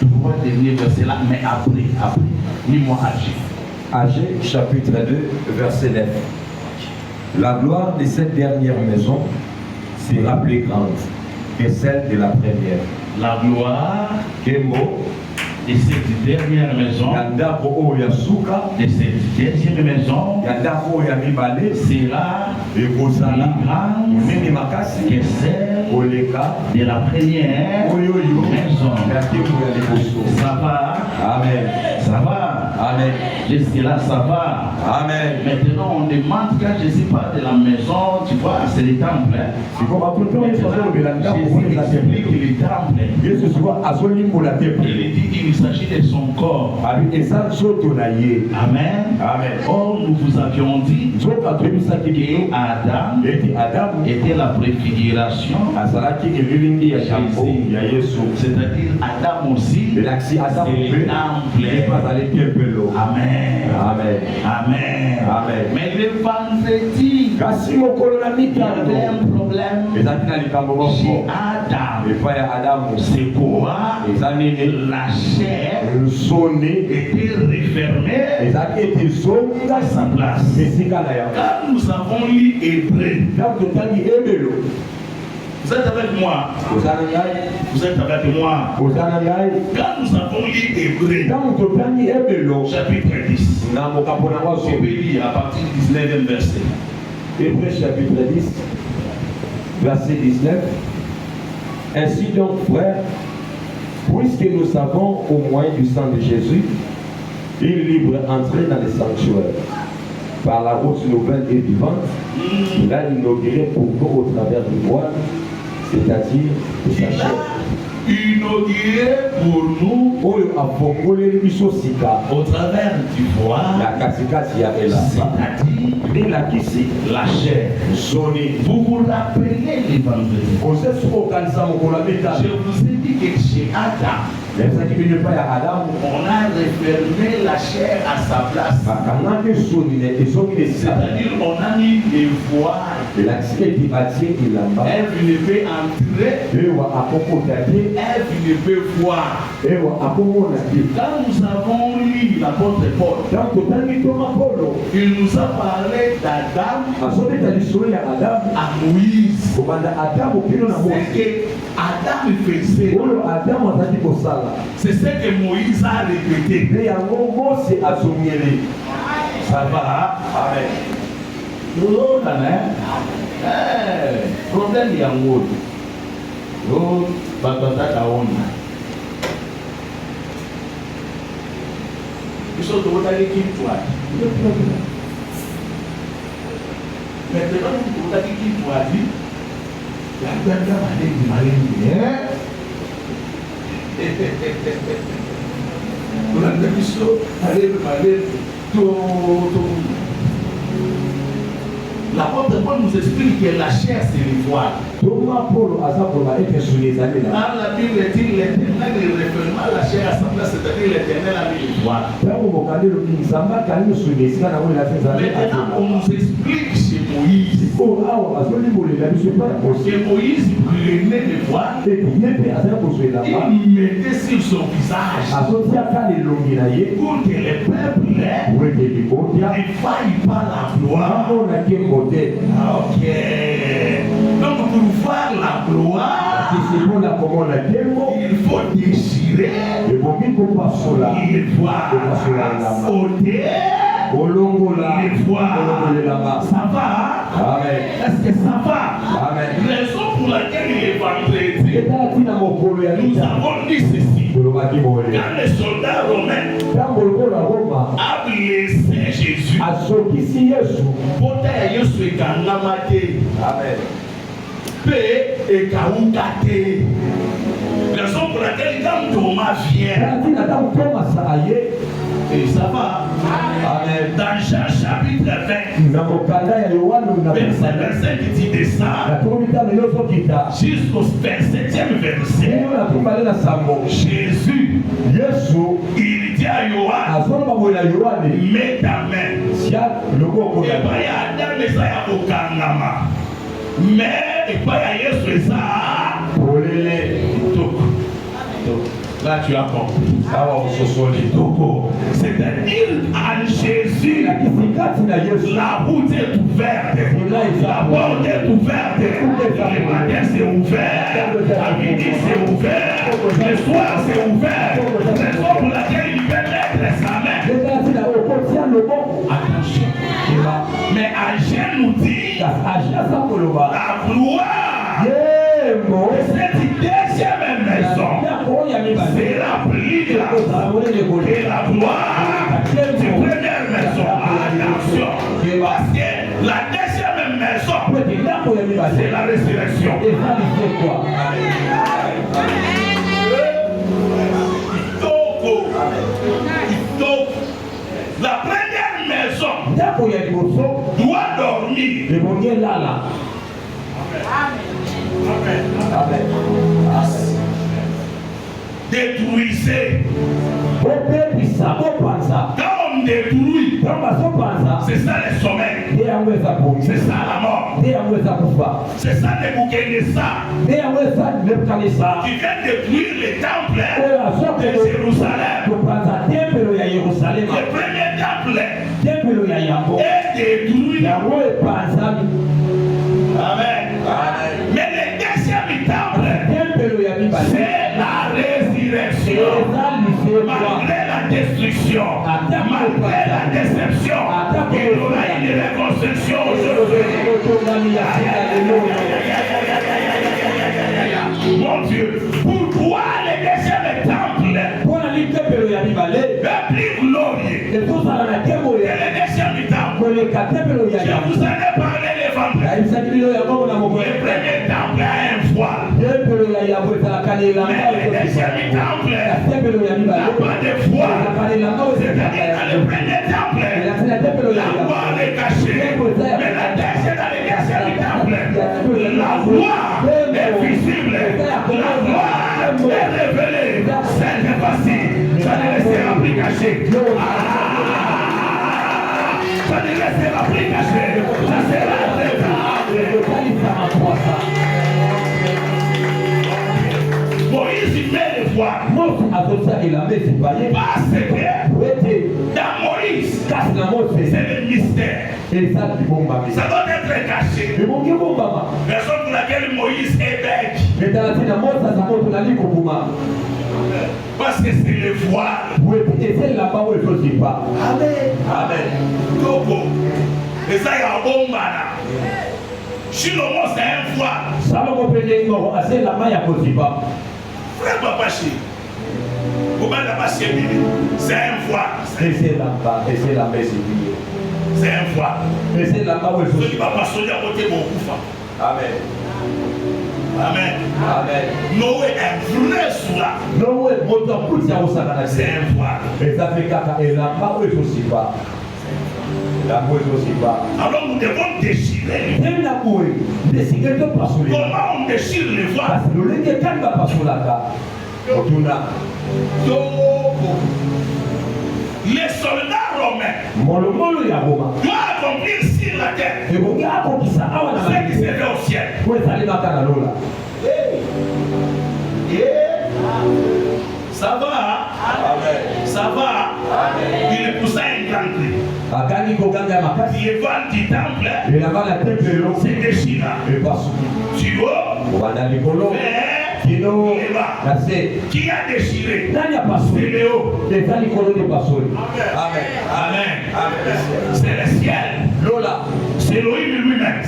trois derniers versets là, mais après. Lis-moi Agé, chapitre 2, verset 9. La gloire de cette dernière maison sera plus grande que celle de la première. La gloire Kemo, de cette dernière maison, de cette deuxième maison, sera plus grande que celle de la première maison. Ça va? Amen. Ça va? Amen. Jusque-là, ça va? Amen. Maintenant, on demande quand je suis pas de la maison, tu vois, c'est le temple. Jésus explique le temple. Il dit qu'il s'agit de son corps. Amen. Amen. Or, nous vous avions dit que Adam était la préfiguration. C'est-à-dire Adam aussi, c'est le temple. Amen. Amen. Amen. Amen. Mais le vendredi, il y avait un problème chez Adam. C'est quoi? La chair était refermée à sa place. Quand nous avons lu Hébreu, vous êtes avec moi? Vous êtes avec moi? Quand nous avons lu Hébreu, chapitre 10, je vais lire à partir du 19e verset. Hébreu chapitre 10, verset 19. Ainsi donc, frères, puisque nous savons au moyen du sang de Jésus une libre entrée dans les sanctuaires par la route nouvelle et vivante, là inaugurée pour nous au travers du voile, c'est-à-dire de sa chair. inauguré pour nous au travers du voile, c'est-à-dire la chair. Vous vous rappelez l'évangile. Je vous ai dit que chez Adam, on a refermé la chair à sa place. C'est-à-dire on a mis les voiles. Elle ne peut entrer. Elle ne peut voir. Quand nous avons lu l'apôtre Paul, il nous a parlé d'Adam à Moïse. Ce que Adam faisait, c'est ce que Moïse a répété. Ça va? Amen. Problème y a un autre. Ils sont de votre équipe. Maintenant, vous avez dit qu'il doit dire, la guerre va aller du malin. Vous avez dit ça, allez le malin, tout. L'apôtre Paul nous explique que la chair c'est le voile. Dans la Bible dit l'Éternel est référement la chair à sa place, c'est-à-dire l'Éternel a mis le voile. Maintenant on nous explique chez Moïse que Moïse prenait le voile, il mettait sur son visage pour que le peuple ne faille pas la gloire. Ok. Donc pour voir la gloire, il faut déchirer, il faut sauter, il faut. Ça va? Amen. Est-ce que ça va? Amen. Raison pour laquelle il est vendredi, nous avons dit ceci. Quand les soldats romains a blessé Jésus, raison pour laquelle quand Thomas vient, et ça va. Amen. Dans Jean chapitre 20, verset qui dit de ça jusqu'au 27e verset, Jésus, il dit à Yoann, mets ta main. Et pas Adam et ça y a Okangama. Mais et pas Yesu et ça. Là tu as compris. C'est-à-dire à Jésus, la route est ouverte, la porte est ouverte, le matin c'est ouvert, à midi c'est ouvert, le soir c'est ouvert. Raison pour laquelle il peut mettre sa main. Attention. Mais Agien nous dit la gloire de cette deuxième maison sera plus grande que la gloire de première maison. Attention, parce que la deuxième maison c'est la résurrection. La première maison doit dormir. Amen. Amen. Détruisez. Quand on détruit, c'est ça le sommeil. C'est ça la mort. C'est ça le Nebuchadnezzar qui vient détruire les temples de Jérusalem. Le premier temple est détruit. Amen. Mais le deuxième temple, c'est la résurrection. Malgré la destruction, malgré la déception, il y aura une reconstruction aujourd'hui. Mon Dieu, pourquoi le deuxième temple est plus glorieux que le deuxième temple? Je vous en ai parlé les vendredis. Le premier temple a un voile. Le deuxième temple n'a pas de foi. C'est-à-dire dans le premier temple, la gloire est cachée. Mais la deuxième, dans le deuxième temple, la gloire est visible. La gloire est révélée. Cette fois-ci, ça ne restera plus caché. Ça ne restera plus caché. Ça sera révélé. Moïse il met le voile. Parce que dans Moïse, c'est le mystère. Ça doit être caché. Raison pour laquelle Moïse est bête. Parce que c'est le voile. Amen. Amen. Togo. Et ça y a un bon mana. Si le mot c'est un voile. Frère Papa Chi. C'est un voile. C'est un voile. Celui qui va passer à côté de mon coufa. Amen. Amen. Amen. Noé est un vrai soula. C'est un voile. Alors nous devons déchirer. Comment on déchire les voiles? Les soldats romains doivent accomplir sur la terre ce qui se fait au ciel. Ça va? Amen. Ça va? Amen. Il poussa un grand cri. Il est vent du temple. C'est déchirant. Tu vois? Qui a déchiré? C'est Léo. Amen. Amen. C'est le ciel. C'est Elohim lui-même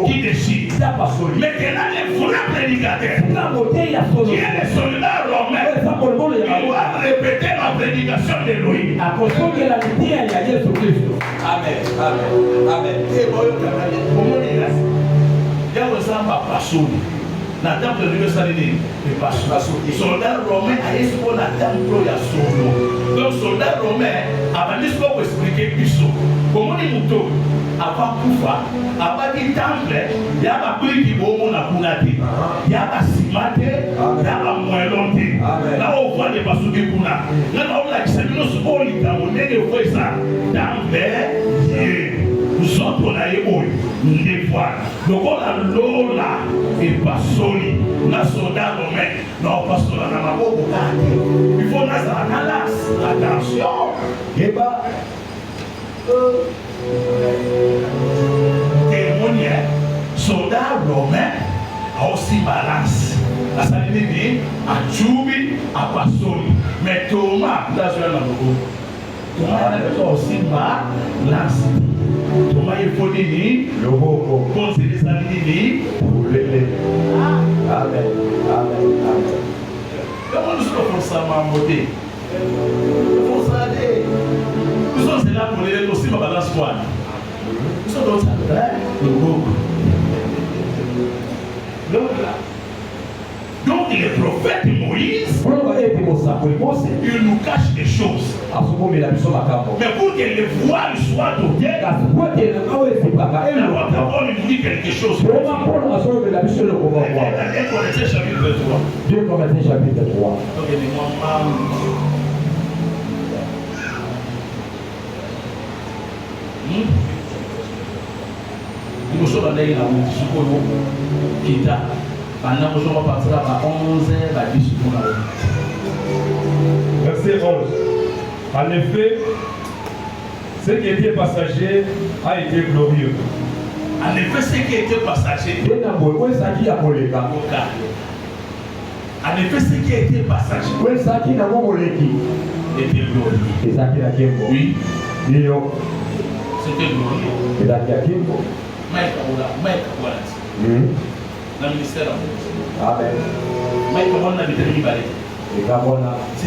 qui déchire. Maintenant, les vrais prédicateurs, qui est le soldat romain, il doit répéter la prédication d'Elohim. Amen. Amen. Amen. Na temple de Salini, les soldats romains a été pour la temple de Solo. Donc, soldats romains avaient dit pour expliquer Bisso. Comment les moutons, avant Koufa, avant dit temple, il y a un peu qui vont à Kunati, il y a un Simate, il y a un Moelonti. Là, on voit les Bassou de Kuna. Là, on a dit que c'est une solide, on est de voir ça. Temple, nous autres, on a eu des voiles. Donc, on a Lola et Passoli. On a soldat romain. Non, parce qu'on a un peu de il faut que attention. Et bien, témoignage, soldat romain a aussi balance. La saline à Tchoubi, à Passoli. Mais Thomas, là, je vais Thomas a aussi balance. Thomas il faut dire le mot conseiller des amis pour les Amen. Amen. Amen. Comment nous sommes ça à monter? Nous sommes là pour les aussi ma balance quoi? Nous sommes dans ça le mot. Donc le prophète Moïse, il nous cache des choses. Mais pour que le voile soit doté, la parole nous dit quelque chose. 2 Corinthiens chapitre 3. Verset 11. En effet, ce qui était passager a été glorieux. En effet, ce qui était passager. En effet, ce qui était passager était glorieux. Oui. C'était glorieux. Dans le ministère. Amen. Mais comment on a été libéré? C'est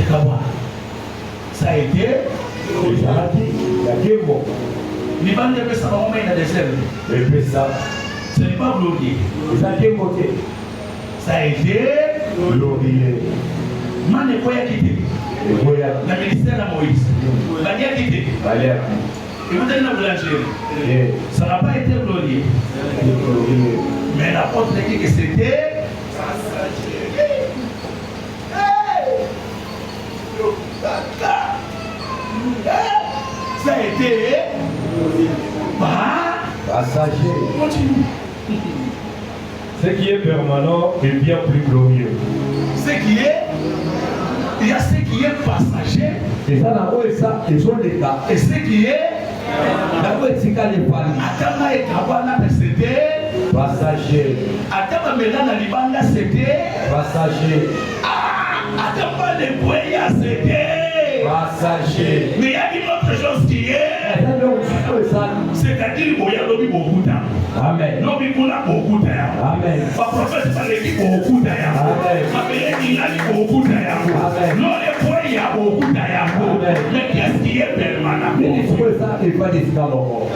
Kawa. Ça a été. Les bandes de ça va mettre dans des ailes. Ce n'est pas glorieux. Ça a été glorieux. Mane quoi quitté. Et voyez, Le ministère de Moïse. Mane a quitté. allez, Et vous êtes dans boulangerie. Ça n'a pas été glorieux. glorieux. Mais l'apôtre dit que c'était ça a été Passager. Continue. Ce qui est permanent est bien plus glorieux. Ce qui est, il y a ce qui est passager. Et ça, d'abord, ça, ils ont les cas. Et ce qui est D'abord, c'est quand les palais. Atama et Kawana, c'était Passager. Atama Melana Libanda, c'était Passager. Atama les Boya, c'était Passager. mais il y a une autre chose qui est, c'est-à-dire qu'il y a beaucoup de temps. Amen. Non, mais il y a beaucoup de temps. Amen. Le prophète parlait beaucoup de temps. Amen. Il y a beaucoup de temps. Amen. Non, les points, il y a beaucoup de temps. Amen. Mais qu'est-ce qui est permanent? Mais il faut ça, il faut des scandales.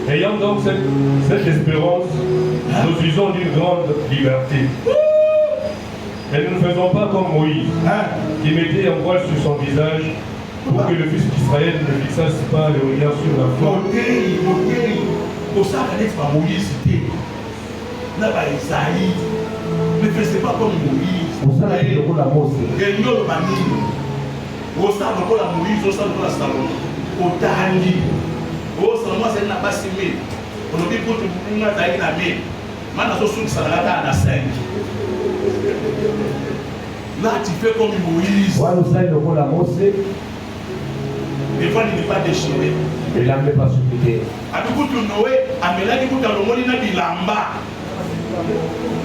Ayant donc cette espérance, nous usons d'une grande liberté. Mais nous ne faisons pas comme Moïse, qui mettait un voile sur son visage pour que le fils d'Israël ne fixasse pas le regard sur la foi. Pour ça, quand est-ce Moïse était là-bas, Isaïe, ne faisait pas comme Moïse. Pour ça, il y a la mose. Et nous, le banni, au sein de la Moïse, au sein de la Salomon, au Tandi, au Salomon, c'est n'a pas simé. On a dit pour que vous n'ayez pas la main. Maintenant, je suis à la 5. Là, tu fais comme Moïse. Voilà, nous avons la mose. Des fois, il n'est pas déchiré. Il n'a même pas suppliqué. A tout coup, Noé, a mélangé tout dans le monde, il a dit lamba.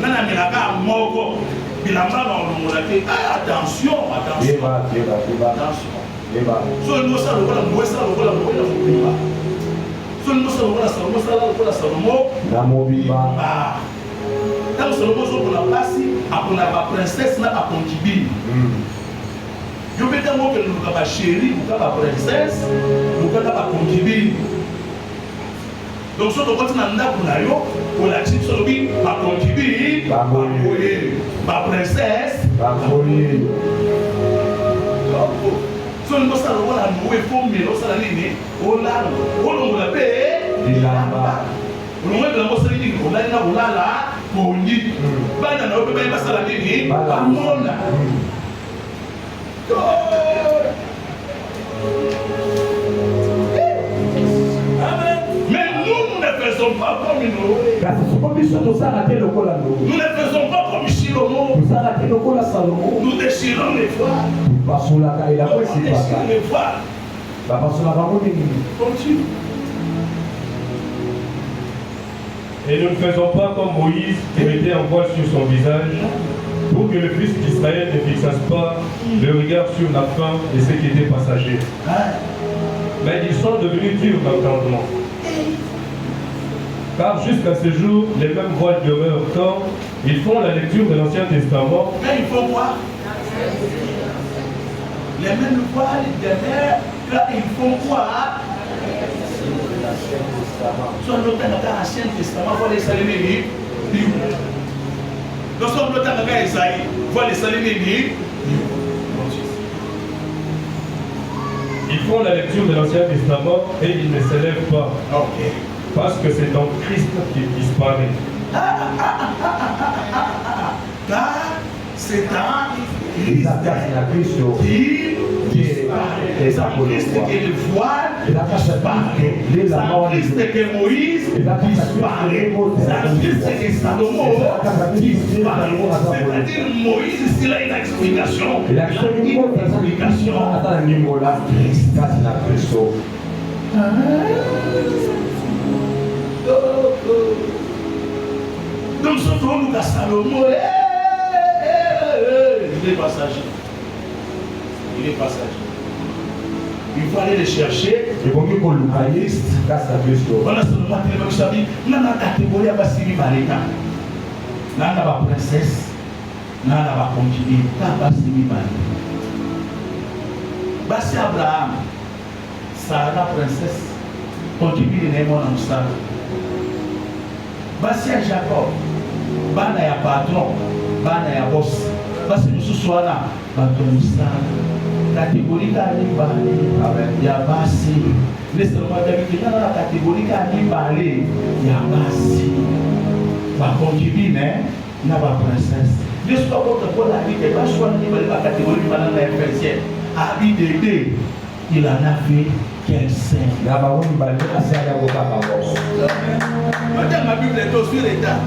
Nana Melaka, Moko, Bilamba dans le monde. Attention, attention. Attention. So, nous savons que nous savons que nous savons so, nous savons que Salomon. Dans Salomon, on a passé à la princesse, à concubine. Je vais dire que nous avons chérie, nous avons princesse, nous avons concubine. Donc, si on continue à nous on a dit que ma concubine, ma princesse, so nous savons que nous avons fait nous salariés, on l'a payé, on a la mosaïque, on a la Mondi, Bana n'a pas passé la ligne, Amona. Mais nous ne faisons pas comme nous. Nous ne faisons pas comme Chilomo. Nous déchirons les voiles. Nous déchirons les voiles. Continue. Et nous ne faisons pas comme Moïse qui mettait un voile sur son visage pour que le fils d'Israël ne fixasse pas le regard sur la fin et ce qui était passager. Mais ils sont devenus durs d'entendement. Car jusqu'à ce jour, les mêmes voiles demeurent quand ils font la lecture de l'Ancien Testament. Mais il faut quoi? Les mêmes voiles demeurent quand ils font quoi? Soit nous avons l'Ancien Testament, il faut les saluer. Nous sommes dans Isaïe, il faut les saluer. Ils font la lecture de l'Ancien Testament et ils ne s'élèvent pas. Parce que c'est en Christ qu'il disparaît. Car c'est en Christ qui disparaît. C'est en Christ que le voile disparaît. C'est en Christ que Moïse disparaît. C'est en Christ que Salomon disparaît. C'est-à-dire Moïse, s'il a une explication, il a une explication. Donc, ce qu'on nous a Salomon, il est passager. Il est passager. Il faut aller le chercher. Voilà seulement que vous savez, nous avons la catégorie de Bassimi Baleka. Nous avons la princesse, nous avons la concubine, nous avons Bassimi Baleka. Bassi Abraham, Sarah princesse, concubine de Némon en Moussa. Bassi Jacob, bana ya patron, bana ya boss. Parce que nous sommes là, catégorie il y a basi. Laissez-moi dire que dans la catégorie il y a basi. Ma concubine, n'a pas princesse. L'histoire pour la vie, pas soit la catégorie de la FSC. Habit d'été, il en a fait qu'elle sait. Madame, ma Bible est aussi l'état.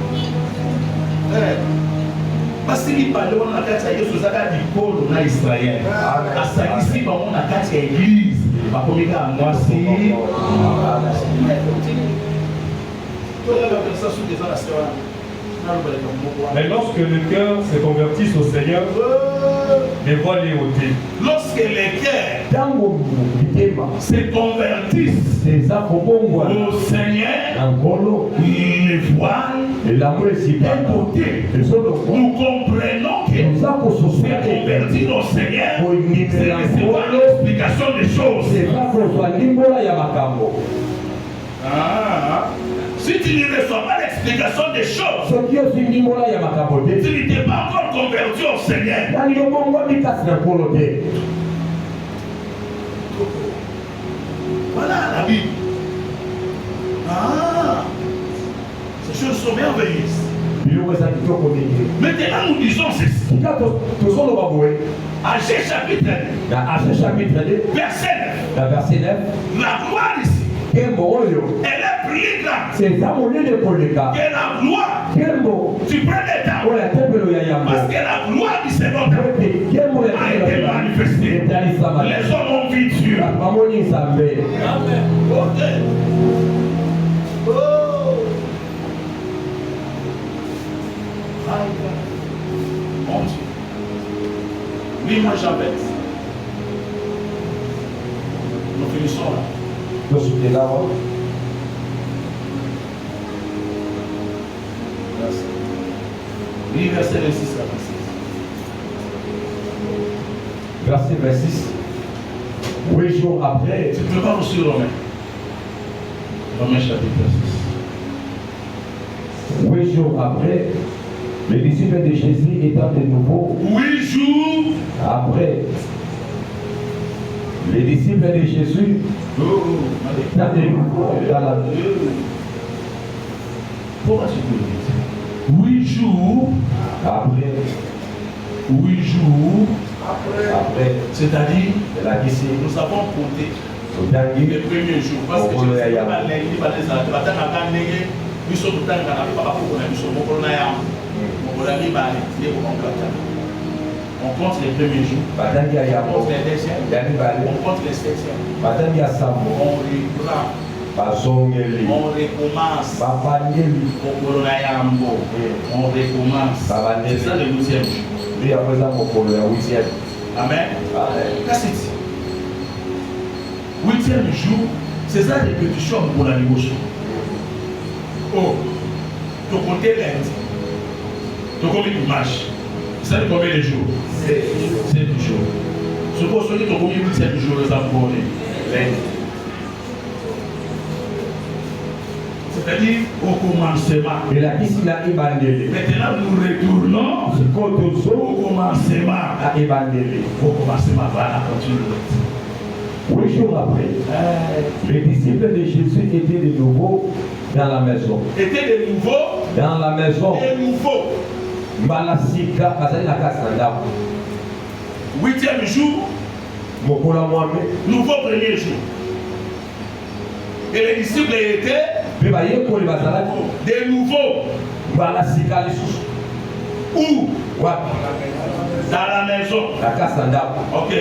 Parce qu'il parle de la carte de Yesu Zaka du pôle na Israël. À ça ici, on a carte église. Ma commune à moi si. Mais lorsque le cœur se convertisse au Seigneur, les voiles les ôtées. Lorsque les cœurs se convertissent au Seigneur, les voiles est ôté. Nous comprenons que se convertir au Seigneur, c'est recevoir l'explication des choses. Si tu ne reçois pas l'explication des choses, tu n'étais pas encore converti au Seigneur. Voilà la Bible. Ces choses sont merveilleuses. Maintenant, nous disons ceci. Agé chapitre 2, verset 9. La gloire ici, elle est plus grande que la gloire du premier temps. Parce que la gloire du second temps a été manifestée. Les hommes ont vu Dieu. Amen. Ok. Oh. Mon Dieu. Oui, moi j'appelle. Nous finissons là. Oui, verset 26 à 26. Verset 26. 8 jours après. Tu peux pas aussi Romain. Romain chapitre 6. 8 jours après, les disciples de Jésus étant de nouveau. 8 jours après. Les disciples de Jésus étant de nouveau dans la vie. Pourquoi tu peux dire 8 jours après. 8 jours après. C'est-à-dire, nous avons compté les premiers jours. Parce que je ne sais pas on compte les premiers jours, on compte les deuxièmes, on compte les septièmes, on recommence, on recommence. C'est ça le 12e jour. Amen. Qu'est-ce que c'est? 8e jour, c'est ça les répétitions pour la négociation. Oh, tu comptes lundi, tu comptes dimanche. Ça fait combien de jours? 7 jours. Suppose que tu as combien de 7 jours de lundi. C'est-à-dire au commencement. Maintenant nous retournons au commencement. Au commencement, voilà, continue. 8 jours après, les disciples de Jésus étaient de nouveau dans la maison. Étaient de nouveau dans la maison. De nouveau. 8e jour, nouveau premier jour. Et les disciples étaient de nouveau. Où? Dans la maison. Ok.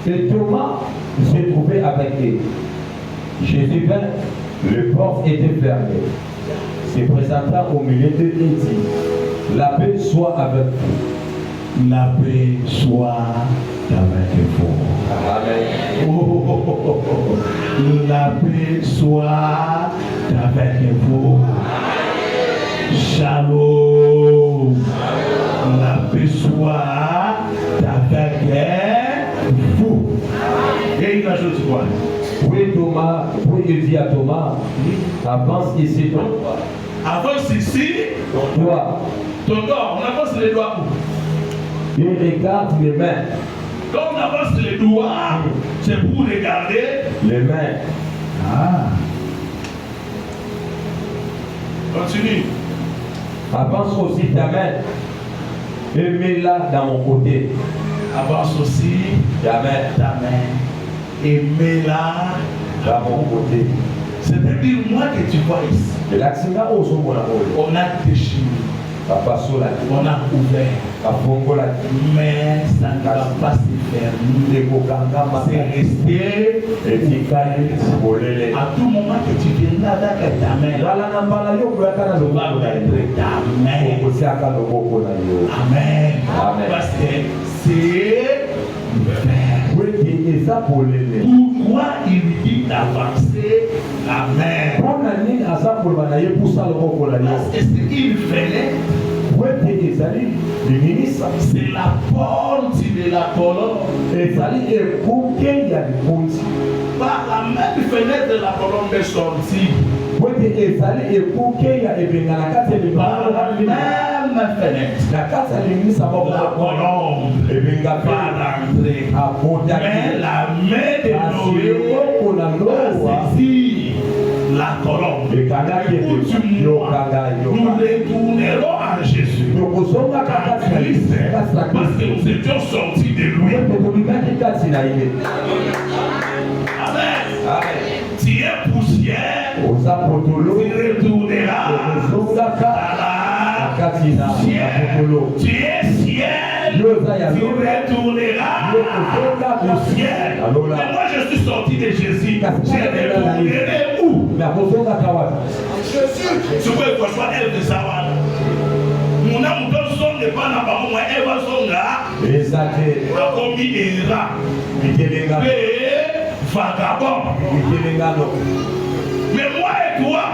Et Thomas se trouvait avec eux. Jésus vint, le porte était fermé. Se présenta au milieu d'eux et dit: la paix soit avec vous. La paix soit avec vous. Amen. Oh, la paix soit avec vous. Shalom. La paix soit avec vous. Et il ajoute quoi? Oui, Thomas, oui, il dit à Thomas, avance ici, Avance ici. Ton doigt. Ton doigt, on avance les doigts où? Et regarde les mains. Quand on avance les doigts, c'est pour regarder les mains. Ah. Continue. Avance aussi ta main. Et mets-la dans mon côté. Avance aussi ta main. Et mets-la dans mon côté. C'est-à-dire moi que tu vois ici. On a déchiré. On a ouvert. Mais ça ne va pas se fermer. C'est resté. À tout moment que tu viendras avec ta main, va mettre ta main. Amen. Parce que c'est pourquoi il lui dit d'avancer la main? Parce que ce qu'il fallait, c'est la porte de la colonne. Par la même fenêtre de la colonne est sortie. Par la même fenêtre, la colombe va rentrer. Mais la main de Noé a saisi la colombe. Nous retournerons à Jésus, à Christ, parce que nous étions sortis de lui. Amen. Tu es poussière, tu retourneras à la poussière. Tu es ciel, tu retourneras au ciel. Mais moi je suis sorti de Jésus. Je retournerai où? Tu peux reçoit elle de savoir. Mon âme ne n'est pas là-bas, moi elle va sonner. Comme il ira. Vagabond. Mais moi et toi,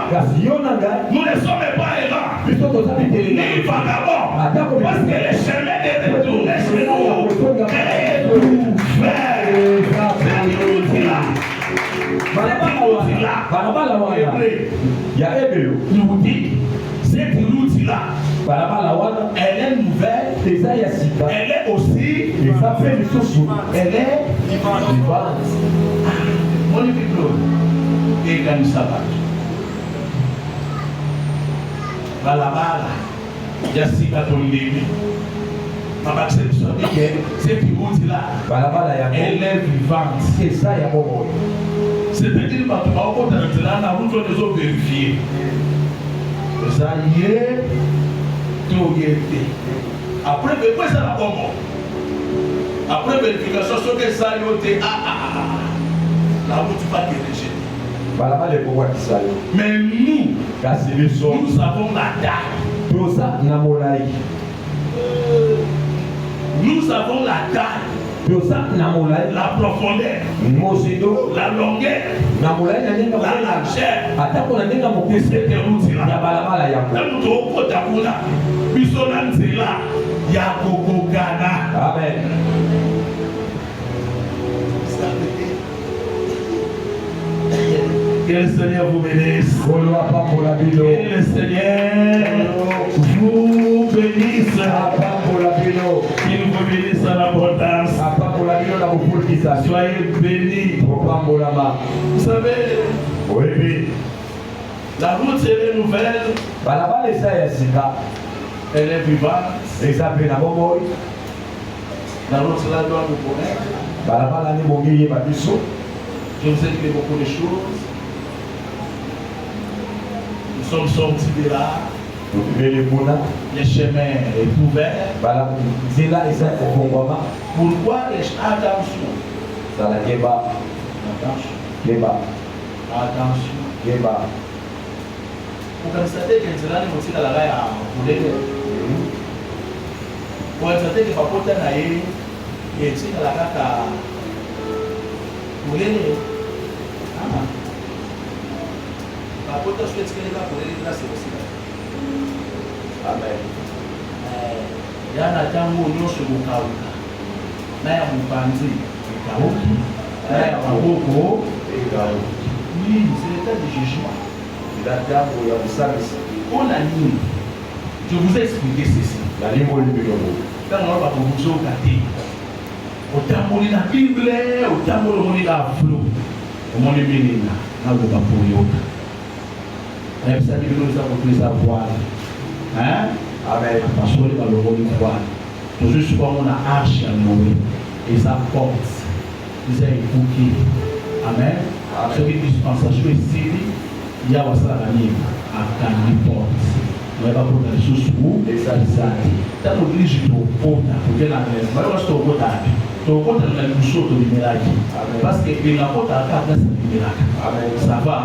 nous ne sommes pas errants, ni vagabonds, parce que les chemins de retour, laisse-nous tout faire. Cette route-là, nous dit, cette route-là, elle est nouvelle, elle est aussi, elle est vivante. Mon livre, et gagne sa page. Balabala, Yassika Tondémi. Papa, cette route-là, elle est vivante. C'est ça, il y a beaucoup. C'est-à-dire que tu vas au côté de la route, on les a vérifiés. Ça y est, tout y était. Après, ça va comment? Après vérification, ce que ça y est, la route va te rejeter. Mais nous avons la taille. Nous avons la taille. La profondeur. La longueur. La largeur. De cette route-là. Amen. Que le Seigneur vous bénisse. Que le Seigneur vous bénisse. Qu'il vous bénisse en abondance. Soyez bénis. Vous savez, la route est nouvelle. Elle est vivante. La route là doit nous connaître. Je vous ai dit beaucoup de choses. Nous sommes sortis de là. Les chemins est ouvert. Pourquoi les attention? Attention. Vous constatez que c'est là que la raille a voulu. Vous constatez que papa n'a pas et tu la caca. Vous voulez? Papa t'a souhaité que les gars pour les classes aussi. Amen. Yana tangu nyosho mukauka. Naya mupanzi ikauki. Naya maboko ikauki. Oui, c'est l'état de jugement. Il a tangu ya usabisi. On a dit, je vous ai expliqué ceci. La ligne de l'eau. Quand on va vous gâter, au temps où la Bible, au temps où on est la flot, au monde est bien là, on va pour l'autre. Et ça dit que nous avons pris sa voile. Hein? Amen. Parce qu'on est dans le rôle du voile. Nous juste comme on a arche à Noé et sa porte. Ils ont écouté. Amen. Ce qui est dispensation ici, il y a aussi la ligne à Cani porte. Nous n'avons pas de ressources où et ça dit. Tant qu'on dirige au porte, pour que la maison, moi je suis au porte. Au porte, on a une chose de miracle. Parce que il n'a pas de carte de miracle. Ça va.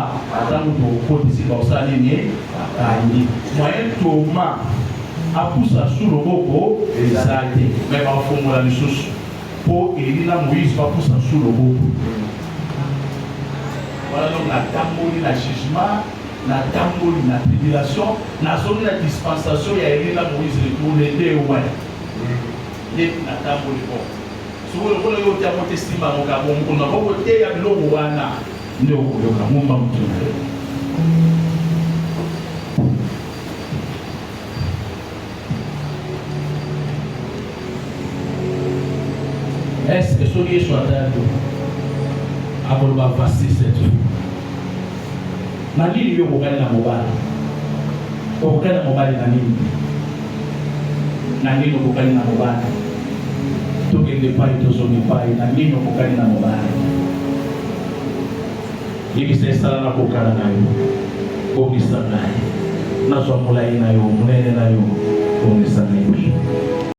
Tant qu'on porte ici, on s'est aligné à Cani. Moyen Thomas a poussé sur le bobo et ça a été. Mais on faut la ressource. Pour Élina Moïse va pousser sur le bobo. Voilà donc la tambour, la jugement, la tambour, la tribulation, la zone de dispensation, il y a Élina Moïse retourne les ouais. La tambour est bon. Si vous voulez que vous ayez un estimé, vous n'avez pas voté à l'eau ou à la. Nous avons pas est-ce que ce qui est soit d'accord avant de passer cette vie? Nani liyo kukani na mobali? Kukani na mobali na nini? Nani liyo kukani na mobali? Tokende pai tozoni pai nani liyo kukani na mobali? Hivi sasa na kukana nayo, kukisa nayo, na swamula inayo, munene nayo, kukisa nayo.